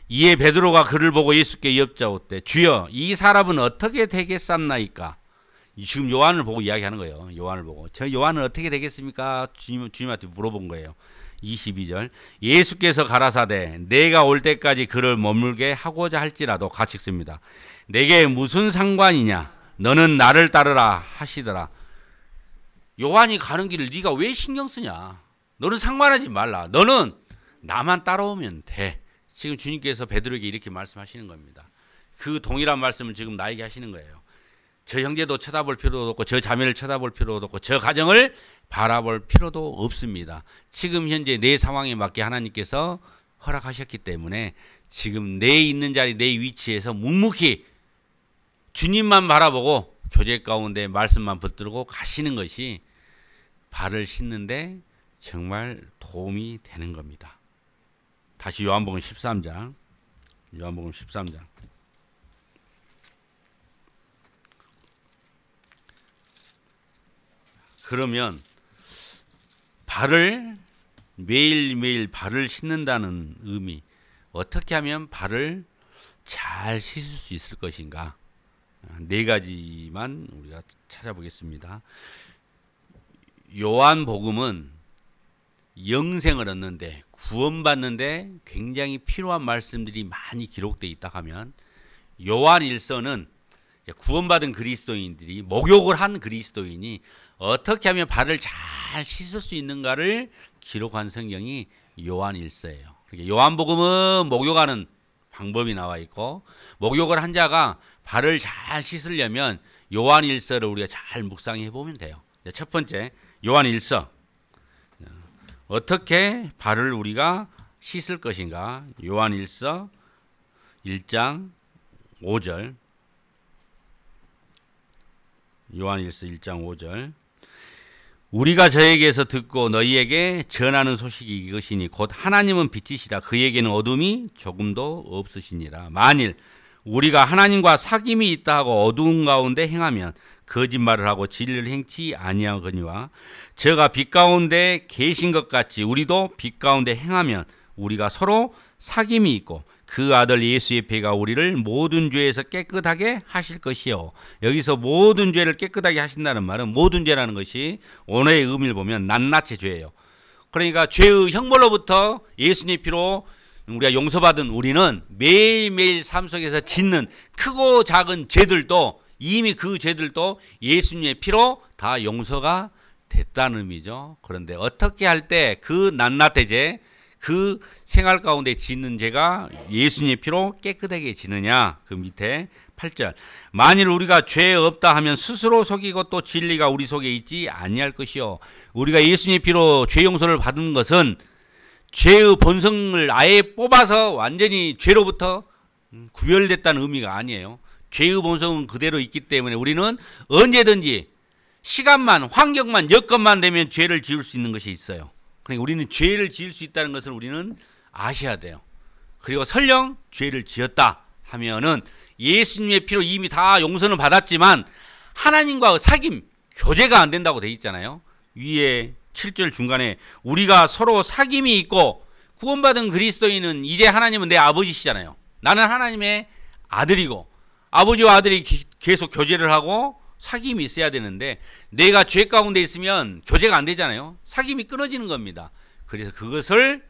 이에 베드로가 그를 보고 예수께 여짜오되 주여 이 사람은 어떻게 되겠삼나이까. 지금 요한을 보고 이야기하는 거예요. 요한을 보고 저 요한은 어떻게 되겠습니까? 주님한테 물어본 거예요. 22절. 예수께서 가라사대 내가 올 때까지 그를 머물게 하고자 할지라도 같이 읽습니다. 내게 무슨 상관이냐 너는 나를 따르라 하시더라. 요한이 가는 길을 네가 왜 신경 쓰냐. 너는 상관하지 말라. 너는 나만 따라오면 돼. 지금 주님께서 베드로에게 이렇게 말씀하시는 겁니다. 그 동일한 말씀을 지금 나에게 하시는 거예요. 저 형제도 쳐다볼 필요도 없고 저 자매를 쳐다볼 필요도 없고 저 가정을 바라볼 필요도 없습니다. 지금 현재 내 상황에 맞게 하나님께서 허락하셨기 때문에 지금 내 있는 자리 내 위치에서 묵묵히 주님만 바라보고 교제 가운데 말씀만 붙들고 가시는 것이 발을 씻는데 정말 도움이 되는 겁니다. 다시 요한복음 13장. 요한복음 13장. 그러면 발을 매일매일 발을 씻는다는 의미, 어떻게 하면 발을 잘 씻을 수 있을 것인가? 네 가지만 우리가 찾아보겠습니다. 요한복음은 영생을 얻는데 구원받는데 굉장히 필요한 말씀들이 많이 기록되어 있다 하면 요한일서는 구원받은 그리스도인들이 목욕을 한 그리스도인이 어떻게 하면 발을 잘 씻을 수 있는가를 기록한 성경이 요한일서예요. 요한복음은 목욕하는 방법이 나와 있고 목욕을 한 자가 발을 잘 씻으려면 요한일서를 우리가 잘 묵상해 보면 돼요. 첫 번째 요한일서 어떻게 발을 우리가 씻을 것인가. 요한일서 1장 5절. 요한일서 1장 5절. 우리가 저에게서 듣고 너희에게 전하는 소식이 이것이니 곧 하나님은 빛이시라 그에게는 어둠이 조금도 없으시니라. 만일 우리가 하나님과 사귐이 있다 하고 어두운 가운데 행하면 거짓말을 하고 진리를 행치 아니하거니와 저가 빛 가운데 계신 것 같이 우리도 빛 가운데 행하면 우리가 서로 사귐이 있고 그 아들 예수의 피가 우리를 모든 죄에서 깨끗하게 하실 것이요. 여기서 모든 죄를 깨끗하게 하신다는 말은 모든 죄라는 것이 원어의 의미를 보면 낱낱의 죄예요. 그러니까 죄의 형벌로부터 예수님의 피로 우리가 용서받은 우리는 매일매일 삶 속에서 짓는 크고 작은 죄들도 이미 그 죄들도 예수님의 피로 다 용서가 됐다는 의미죠. 그런데 어떻게 할 때 그 낱낱의 죄, 그 생활 가운데 짓는 죄가 예수님의 피로 깨끗하게 지느냐. 그 밑에 8절. 만일 우리가 죄 없다 하면 스스로 속이고 또 진리가 우리 속에 있지 아니할 것이요. 우리가 예수님의 피로 죄 용서를 받은 것은 죄의 본성을 아예 뽑아서 완전히 죄로부터 구별됐다는 의미가 아니에요. 죄의 본성은 그대로 있기 때문에 우리는 언제든지 시간만, 환경만, 여건만 되면 죄를 지을 수 있는 것이 있어요. 그러니까 우리는 죄를 지을 수 있다는 것을 우리는 아셔야 돼요. 그리고 설령 죄를 지었다 하면은 예수님의 피로 이미 다 용서는 받았지만 하나님과의 사귐, 교제가 안 된다고 돼 있잖아요. 위에 7절 중간에 우리가 서로 사귐이 있고 구원받은 그리스도인은 이제 하나님은 내 아버지시잖아요. 나는 하나님의 아들이고 아버지와 아들이 계속 교제를 하고 사귐이 있어야 되는데 내가 죄 가운데 있으면 교제가 안 되잖아요. 사귐이 끊어지는 겁니다. 그래서 그것을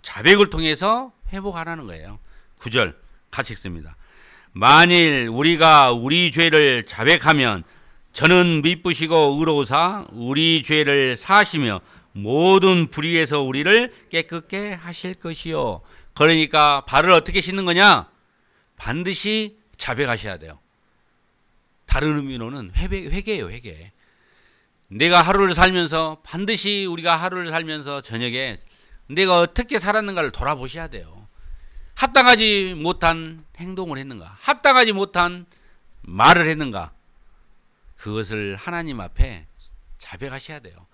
자백을 통해서 회복하라는 거예요. 9절 같이 읽습니다. 만일 우리가 우리 죄를 자백하면 저는 미쁘시고 의로우사 우리 죄를 사하시며 모든 불의에서 우리를 깨끗게 하실 것이요. 그러니까 발을 어떻게 씻는 거냐? 반드시 자백하셔야 돼요. 다른 의미로는 회개예요, 회개. 내가 하루를 살면서 반드시 우리가 하루를 살면서 저녁에 내가 어떻게 살았는가를 돌아보셔야 돼요. 합당하지 못한 행동을 했는가? 합당하지 못한 말을 했는가? 그것을 하나님 앞에 자백하셔야 돼요.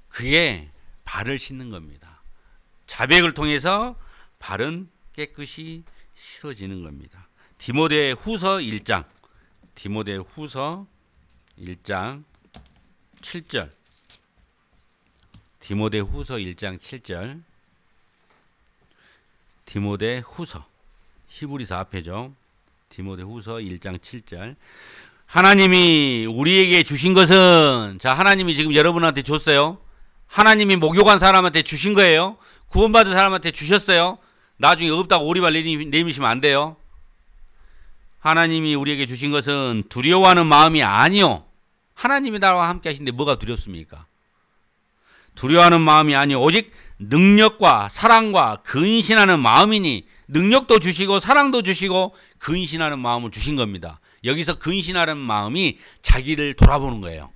그게 발을 씻는 겁니다. 자백을 통해서 발은 깨끗이 씻어지는 겁니다. 디모데 후서 1장 7절 디모데 후서 1장 7절 디모데후서, 히브리서 앞에죠. 디모데후서 1장 7절. 하나님이 우리에게 주신 것은, 자, 하나님이 지금 여러분한테 줬어요. 하나님이 목욕한 사람한테 주신 거예요. 구원받은 사람한테 주셨어요. 나중에 없다고 오리발 내미시면 안 돼요. 하나님이 우리에게 주신 것은 두려워하는 마음이 아니요. 하나님이 나와 함께 하시는데 뭐가 두렵습니까? 두려워하는 마음이 아니요. 오직 능력과 사랑과 근신하는 마음이니, 능력도 주시고 사랑도 주시고 근신하는 마음을 주신 겁니다. 여기서 근신하는 마음이 자기를 돌아보는 거예요.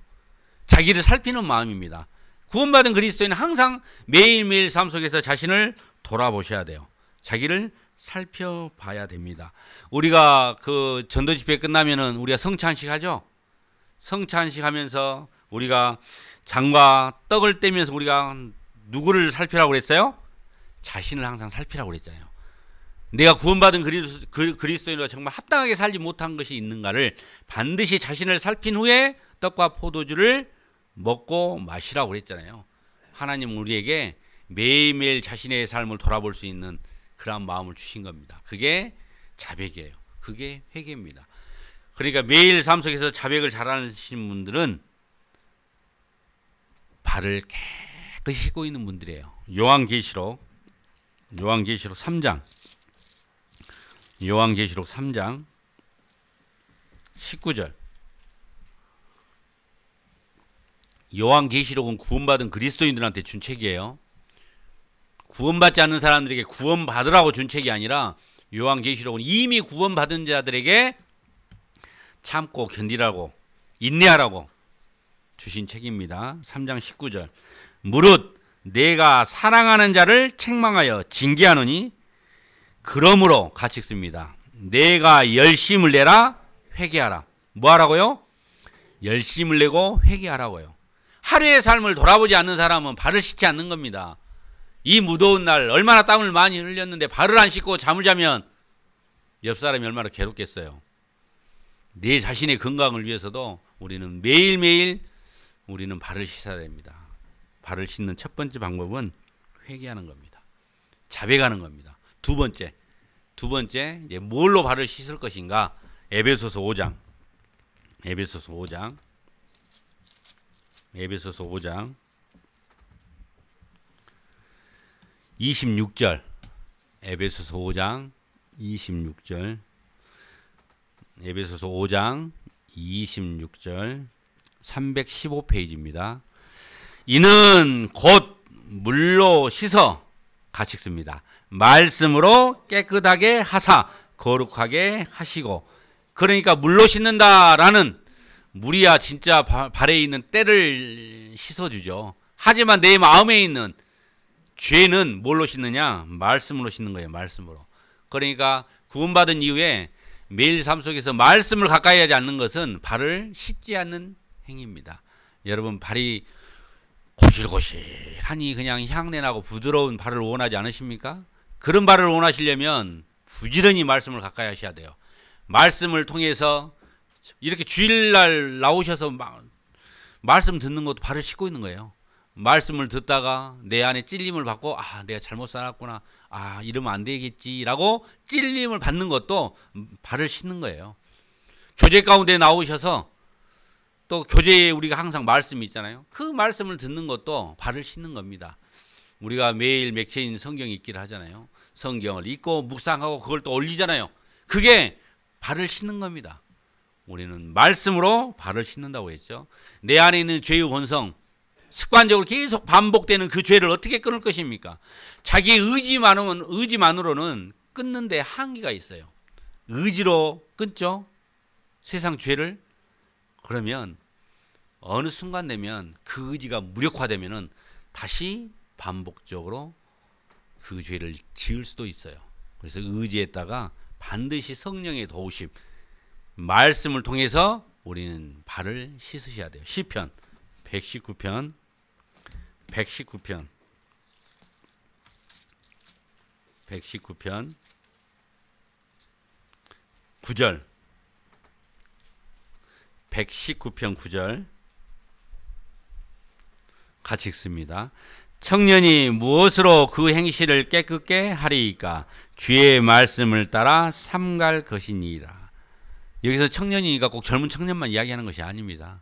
자기를 살피는 마음입니다. 구원받은 그리스도인은 항상 매일매일 삶 속에서 자신을 돌아보셔야 돼요. 자기를 살펴봐야 됩니다. 우리가 그 전도 집회 끝나면은 우리가 성찬식 하죠. 성찬식 하면서 우리가 장과 떡을 떼면서 우리가 누구를 살피라고 그랬어요? 자신을 항상 살피라고 그랬잖아요. 내가 구원받은 그리스도인으로 정말 합당하게 살지 못한 것이 있는가를 반드시 자신을 살핀 후에 떡과 포도주를 먹고 마시라고 그랬잖아요. 하나님은 우리에게 매일매일 자신의 삶을 돌아볼 수 있는 그런 마음을 주신 겁니다. 그게 자백이에요. 그게 회개입니다. 그러니까 매일 삶 속에서 자백을 잘하시는 분들은 발을 깨끗이 씻고 있는 분들이에요. 요한계시록 3장 19절. 요한계시록은 구원받은 그리스도인들한테 준 책이에요. 구원받지 않는 사람들에게 구원받으라고 준 책이 아니라 요한계시록은 이미 구원받은 자들에게 참고 견디라고 인내하라고 주신 책입니다. 3장 19절. 무릇 내가 사랑하는 자를 책망하여 징계하노니 그러므로 같이 읽습니다. 내가 열심을 내라 회개하라. 뭐 하라고요? 열심을 내고 회개하라고요. 하루의 삶을 돌아보지 않는 사람은 발을 씻지 않는 겁니다. 이 무더운 날 얼마나 땀을 많이 흘렸는데 발을 안 씻고 잠을 자면 옆 사람이 얼마나 괴롭겠어요. 내 자신의 건강을 위해서도 우리는 매일매일 우리는 발을 씻어야 됩니다. 발을 씻는 첫 번째 방법은 회개하는 겁니다. 자백하는 겁니다. 두 번째 이제 뭘로 발을 씻을 것인가? 에베소서 5장 26절. 에베소서 5장 26절. 에베소서 5장 26절 315페이지입니다. 이는 곧 물로 씻어 같이 읽습니다. 말씀으로 깨끗하게 하사 거룩하게 하시고. 그러니까 물로 씻는다라는, 물이야 진짜 발에 있는 때를 씻어주죠. 하지만 내 마음에 있는 죄는 뭘로 씻느냐? 말씀으로 씻는 거예요. 말씀으로. 그러니까 구원받은 이후에 매일 삶 속에서 말씀을 가까이 하지 않는 것은 발을 씻지 않는 행위입니다. 여러분, 발이 고실고실하니 그냥 향내나고 부드러운 발을 원하지 않으십니까? 그런 발을 원하시려면 부지런히 말씀을 가까이 하셔야 돼요. 말씀을 통해서 이렇게 주일날 나오셔서 말씀 듣는 것도 발을 씻고 있는 거예요. 말씀을 듣다가 내 안에 찔림을 받고, 내가 잘못 살았구나, 이러면 안 되겠지라고 찔림을 받는 것도 발을 씻는 거예요. 교제 가운데 나오셔서 또 교제에 우리가 항상 말씀이 있잖아요. 그 말씀을 듣는 것도 발을 씻는 겁니다. 우리가 매일 맥체인 성경 읽기를 하잖아요. 성경을 읽고 묵상하고 그걸 또 올리잖아요. 그게 발을 씻는 겁니다. 우리는 말씀으로 발을 씻는다고 했죠. 내 안에 있는 죄의 본성, 습관적으로 계속 반복되는 그 죄를 어떻게 끊을 것입니까? 자기 의지만으로는 끊는데 한계가 있어요. 의지로 끊죠. 세상 죄를. 그러면 어느 순간 되면 그 의지가 무력화되면은 다시 반복적으로 그 죄를 지을 수도 있어요. 그래서 의지했다가 반드시 성령의 도우심, 말씀을 통해서 우리는 발을 씻으셔야 돼요. 시편 119편 9절 119편 9절 같이 읽습니다. 청년이 무엇으로 그 행실을 깨끗게 하리이까? 주의 말씀을 따라 삼갈 것이니라. 여기서 청년이니까 꼭 젊은 청년만 이야기하는 것이 아닙니다.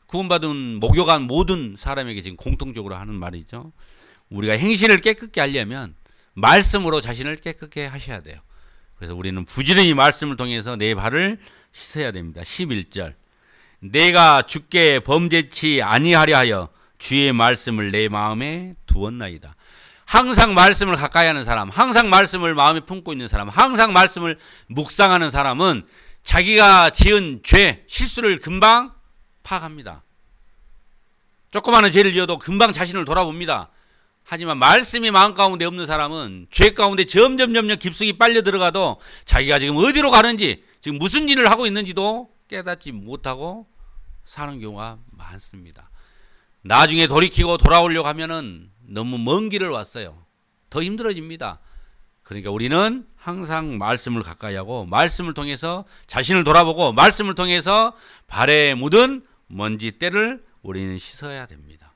구원받은 목욕한 모든 사람에게 지금 공통적으로 하는 말이죠. 우리가 행실을 깨끗게 하려면 말씀으로 자신을 깨끗게 하셔야 돼요. 그래서 우리는 부지런히 말씀을 통해서 내 발을 씻어야 됩니다. 11절. 내가 주께 범죄치 아니하려 하여 주의 말씀을 내 마음에 두었나이다. 항상 말씀을 가까이 하는 사람, 항상 말씀을 마음에 품고 있는 사람, 항상 말씀을 묵상하는 사람은 자기가 지은 죄, 실수를 금방 파악합니다. 조그마한 죄를 지어도 금방 자신을 돌아봅니다. 하지만 말씀이 마음 가운데 없는 사람은 죄 가운데 점점 깊숙이 빨려 들어가도 자기가 지금 어디로 가는지, 지금 무슨 일을 하고 있는지도 깨닫지 못하고 사는 경우가 많습니다. 나중에 돌이키고 돌아오려고 하면은 너무 먼 길을 왔어요. 더 힘들어집니다. 그러니까 우리는 항상 말씀을 가까이 하고 말씀을 통해서 자신을 돌아보고 말씀을 통해서 발에 묻은 먼지 때를 우리는 씻어야 됩니다.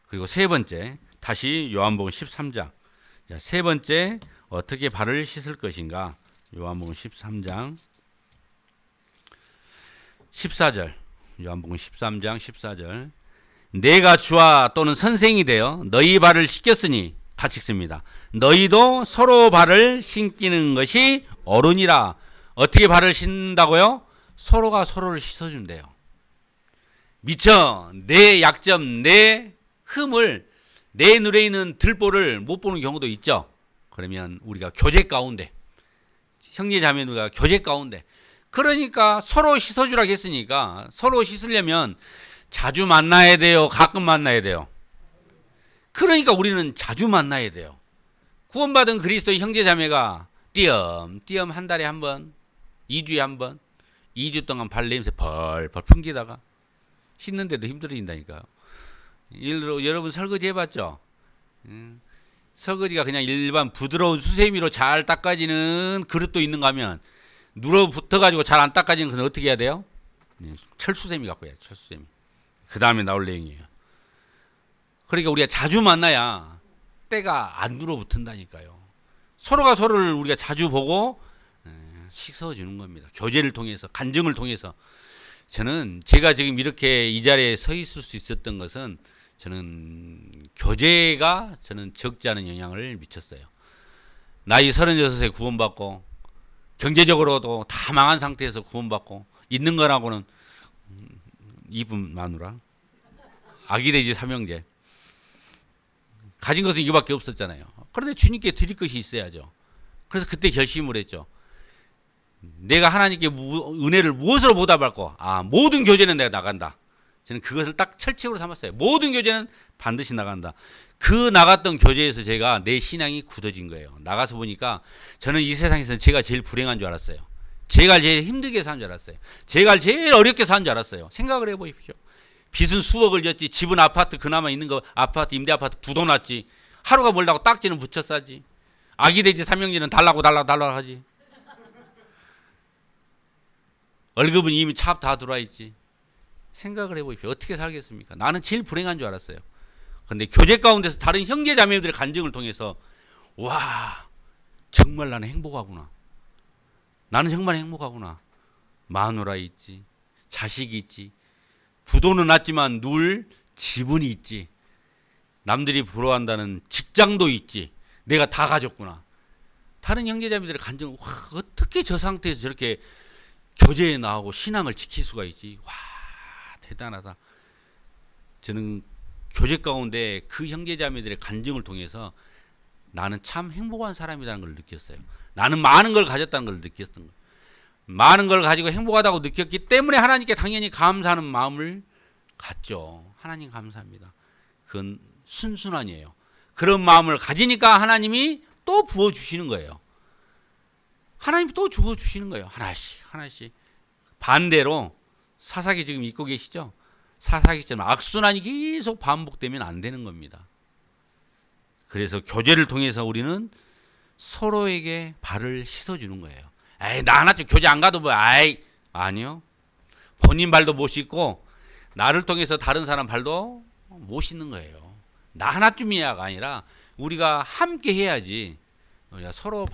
그리고 세 번째, 다시 요한복음 13장. 자, 세 번째, 어떻게 발을 씻을 것인가? 요한복음 13장 14절. 요한복음 13장 14절. 내가 주와 또는 선생이 되어 너희 발을 씻겼으니, 같이 읽습니다. 너희도 서로 발을 씻기는 것이 어른이라. 어떻게 발을 씻는다고요? 서로가 서로를 씻어준대요. 미처 내 약점, 내 흠을, 내 눈에 있는 들보를 못 보는 경우도 있죠. 그러면 우리가 교제 가운데, 형제 자매들과 교제 가운데, 그러니까 서로 씻어주라고 했으니까 서로 씻으려면 자주 만나야 돼요? 가끔 만나야 돼요? 그러니까 우리는 자주 만나야 돼요. 구원받은 그리스도의 형제 자매가 띄엄띄엄 한 달에 한 번, 2주에 한 번, 2주 동안 발 냄새 펄펄 풍기다가 씻는데도 힘들어진다니까요. 예를 들어 여러분 설거지 해봤죠? 설거지가 그냥 일반 부드러운 수세미로 잘 닦아지는 그릇도 있는가 하면 눌어붙어가지고 잘 안 닦아지는 것은 어떻게 해야 돼요? 철수세미 갖고 해야 돼요. 철수세미. 그 다음에 나올 내용이에요. 그러니까 우리가 자주 만나야 때가 안 눌어붙는다니까요. 서로가 서로를 우리가 자주 보고 씻어주는 겁니다. 교제를 통해서, 간증을 통해서. 저는 제가 지금 이렇게 이 자리에 서 있을 수 있었던 것은 저는 교제가 저는 적지 않은 영향을 미쳤어요. 나이 36에 구원받고 경제적으로도 다 망한 상태에서 구원받고 있는 거라고는 이분 마누라, 아기 돼지 삼형제, 가진 것은 이거밖에 없었잖아요. 그런데 주님께 드릴 것이 있어야죠. 그래서 그때 결심을 했죠. 내가 하나님께 은혜를 무엇으로 보답할까? 모든 교제는 내가 나간다. 저는 그것을 딱 철칙으로 삼았어요. 모든 교제는 반드시 나간다. 그 나갔던 교제에서 제가 내 신앙이 굳어진 거예요. 나가서 보니까 저는 이 세상에서 제가 제일 불행한 줄 알았어요. 제가 제일 힘들게 사는 줄 알았어요. 제가 제일 어렵게 사는 줄 알았어요. 생각을 해보십시오. 빚은 수억을 졌지, 집은 아파트 그나마 있는 거 아파트, 임대 아파트 부도났지, 하루가 멀다고 딱지는 붙여 싸지, 아기 돼지 삼형제는 달라고 하지, 월급은 이미 차 다 들어와 있지. 생각을 해보십시오. 어떻게 살겠습니까? 나는 제일 불행한 줄 알았어요. 그런데 교제 가운데서 다른 형제 자매들의 간증을 통해서 와, 정말 나는 행복하구나. 나는 정말 행복하구나. 마누라 있지, 자식이 있지, 부도는 났지만 누울 지분이 있지, 남들이 부러워한다는 직장도 있지, 내가 다 가졌구나. 다른 형제자매들의 간증은 와, 어떻게 저 상태에서 저렇게 교제에 나오고 신앙을 지킬 수가 있지. 와, 대단하다. 저는 교제 가운데 그 형제자매들의 간증을 통해서 나는 참 행복한 사람이라는 걸 느꼈어요. 나는 많은 걸 가졌다는 걸 느꼈던 거예요. 많은 걸 가지고 행복하다고 느꼈기 때문에 하나님께 당연히 감사하는 마음을 갖죠. 하나님 감사합니다. 그건 순순한이에요. 그런 마음을 가지니까 하나님이 또 부어주시는 거예요. 하나님이 또 주어주시는 거예요. 하나씩 하나씩. 반대로 사사기 지금 읽고 계시죠? 사사기처럼 악순환이 계속 반복되면 안 되는 겁니다. 그래서 교제를 통해서 우리는 서로에게 발을 씻어주는 거예요. 에이, 나 하나쯤 교제 안 가도 뭐, 아니요. 본인 발도 못 씻고 나를 통해서 다른 사람 발도 못 씻는 거예요. 나 하나쯤이야가 아니라 우리가 함께 해야지. 우리가 서로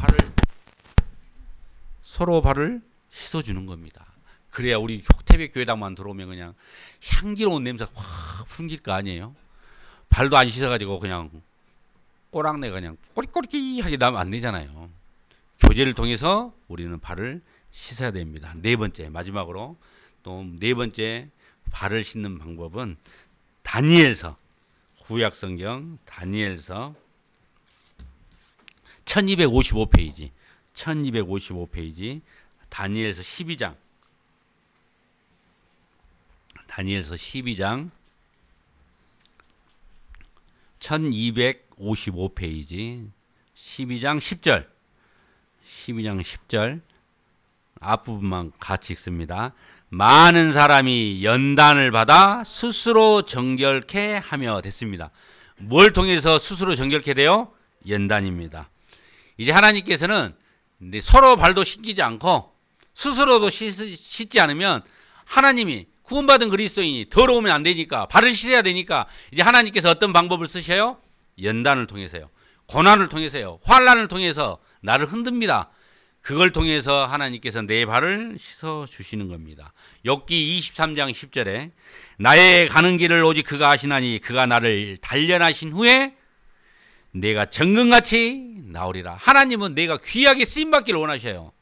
발을 씻어주는 겁니다. 그래야 우리 태백교회당만 들어오면 그냥 향기로운 냄새가 확 풍길 거 아니에요. 발도 안 씻어가지고 그냥 꼬랑내 그냥 꼬리꼬리하게 나면 안 되잖아요. 교제를 통해서 우리는 발을 씻어야 됩니다. 네 번째, 마지막으로 또 네 번째 발을 씻는 방법은 다니엘서, 구약성경 다니엘서 1255페이지 1255페이지 다니엘서 12장 다니엘서 12장 1255페이지 12장 10절 12장 10절 앞부분만 같이 읽습니다. 많은 사람이 연단을 받아 스스로 정결케 하며 됐습니다. 뭘 통해서 스스로 정결케 돼요? 연단입니다. 이제 하나님께서는 서로 발도 씻기지 않고 스스로도 씻지 않으면 하나님이 구원받은 그리스도인이 더러우면 안 되니까 발을 씻어야 되니까 이제 하나님께서 어떤 방법을 쓰셔요? 연단을 통해서요. 고난을 통해서요. 환난을 통해서 나를 흔듭니다. 그걸 통해서 하나님께서 내 발을 씻어 주시는 겁니다. 욥기 23장 10절에 나의 가는 길을 오직 그가 아시나니 그가 나를 단련하신 후에 내가 정금같이 나오리라. 하나님은 내가 귀하게 쓰임받기를 원하셔요.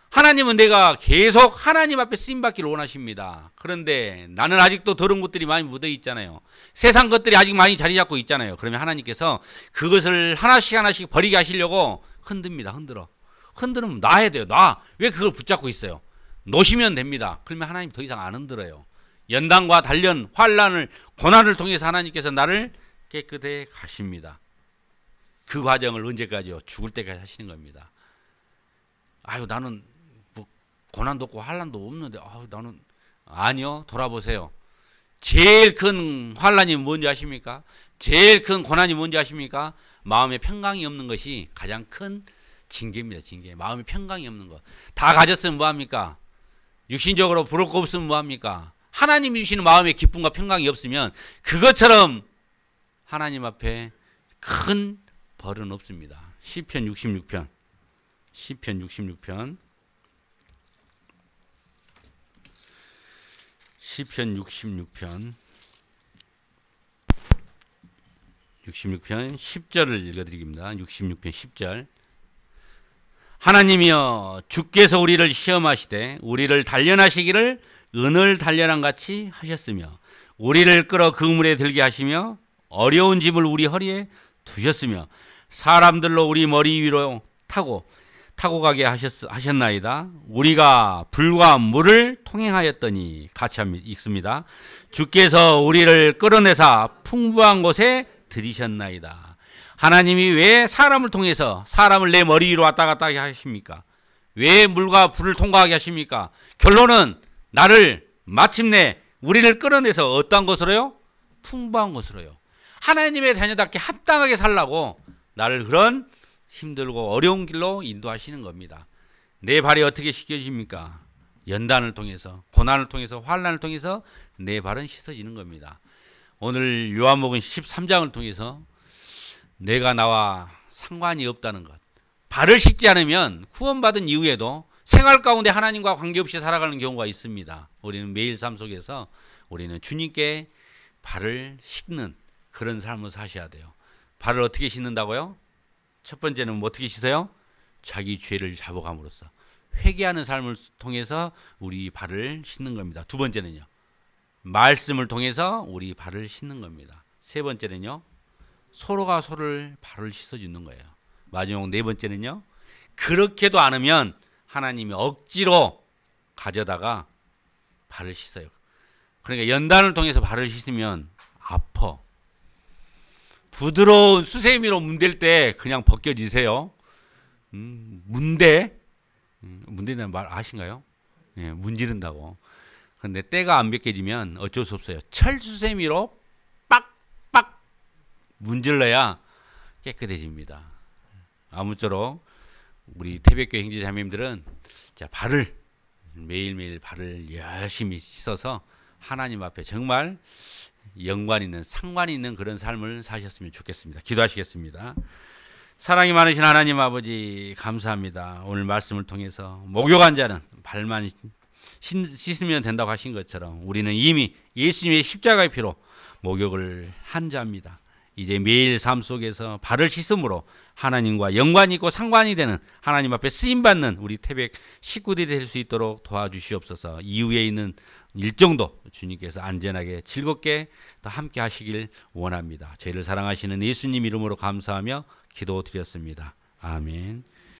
하나님은 내가 계속 하나님 앞에 쓰임받기를 원하십니다. 그런데 나는 아직도 더러운 것들이 많이 묻어 있잖아요. 세상 것들이 아직 많이 자리 잡고 있잖아요. 그러면 하나님께서 그것을 하나씩 하나씩 버리게 하시려고 흔듭니다. 흔들면 놔야 돼요. 왜 그걸 붙잡고 있어요? 놓으시면 됩니다. 그러면 하나님 더 이상 안 흔들어요. 연단과 단련, 환난을, 고난을 통해서 하나님께서 나를 깨끗해 가십니다. 그 과정을 언제까지요? 죽을 때까지 하시는 겁니다. 아유, 나는 뭐 고난도 없고 환난도 없는데 나는 아니요. 돌아보세요. 제일 큰 환난이 뭔지 아십니까? 제일 큰 고난이 뭔지 아십니까? 마음에 평강이 없는 것이 가장 큰 징계입니다. 징계. 마음에 평강이 없는 것. 다 가졌으면 뭐합니까? 육신적으로 부를 거 없으면 뭐합니까? 하나님이 주시는 마음의 기쁨과 평강이 없으면 그것처럼 하나님 앞에 큰 벌은 없습니다. 시편 66편 시편 66편 10절을 읽어드리겠습니다. 66편 10절 하나님이여 주께서 우리를 시험하시되 우리를 단련하시기를 은을 단련한 같이 하셨으며 우리를 끌어 그물에 들게 하시며 어려운 짐을 우리 허리에 두셨으며 사람들로 우리 머리 위로 타고 가게 하셨나이다. 우리가 불과 물을 통행하였더니 같이 읽습니다. 주께서 우리를 끌어내사 풍부한 곳에 들이셨나이다. 하나님이 왜 사람을 통해서 사람을 내 머리 위로 왔다 갔다 하십니까? 왜 물과 불을 통과하게 하십니까? 결론은 나를 마침내 우리를 끌어내서 어떠한 것으로요? 풍부한 것으로요. 하나님의 자녀답게 합당하게 살라고 나를 그런 힘들고 어려운 길로 인도하시는 겁니다. 내 발이 어떻게 씻겨집니까? 연단을 통해서, 고난을 통해서, 환난을 통해서 내 발은 씻어지는 겁니다. 오늘 요한복음 13장을 통해서 내가 나와 상관이 없다는 것, 발을 씻지 않으면 구원받은 이후에도 생활 가운데 하나님과 관계없이 살아가는 경우가 있습니다. 우리는 매일 삶 속에서 우리는 주님께 발을 씻는 그런 삶을 사셔야 돼요. 발을 어떻게 씻는다고요? 첫 번째는 어떻게 씻어요? 자기 죄를 잡아감으로써 회개하는 삶을 통해서 우리 발을 씻는 겁니다. 두 번째는요, 말씀을 통해서 우리 발을 씻는 겁니다. 세 번째는요, 서로가 서로를 발을 씻어주는 거예요. 마지막 네 번째는요, 그렇게도 않으면 하나님이 억지로 가져다가 발을 씻어요. 그러니까 연단을 통해서 발을 씻으면 아파. 부드러운 수세미로 문댈 때 그냥 벗겨지세요. 문대는 말 아신가요? 예, 문지른다고. 근데 때가 안 벗겨지면 어쩔 수 없어요. 철수세미로 빡빡 문질러야 깨끗해집니다. 아무쪼록 우리 태백교회 형제자매님들은 자, 발을 매일매일 발을 열심히 씻어서 하나님 앞에 정말 연관 있는 상관 있는 그런 삶을 사셨으면 좋겠습니다. 기도하시겠습니다. 사랑이 많으신 하나님 아버지 감사합니다. 오늘 말씀을 통해서 목욕한 자는 발만 씻으면 된다고 하신 것처럼 우리는 이미 예수님의 십자가의 피로 목욕을 한 자입니다. 이제 매일 삶 속에서 발을 씻음으로 하나님과 연관이 있고 상관이 되는 하나님 앞에 쓰임받는 우리 태백 식구들이 될 수 있도록 도와주시옵소서. 이후에 있는 일정도 주님께서 안전하게 즐겁게 또 함께 하시길 원합니다. 저희를 사랑하시는 예수님 이름으로 감사하며 기도드렸습니다. 아멘.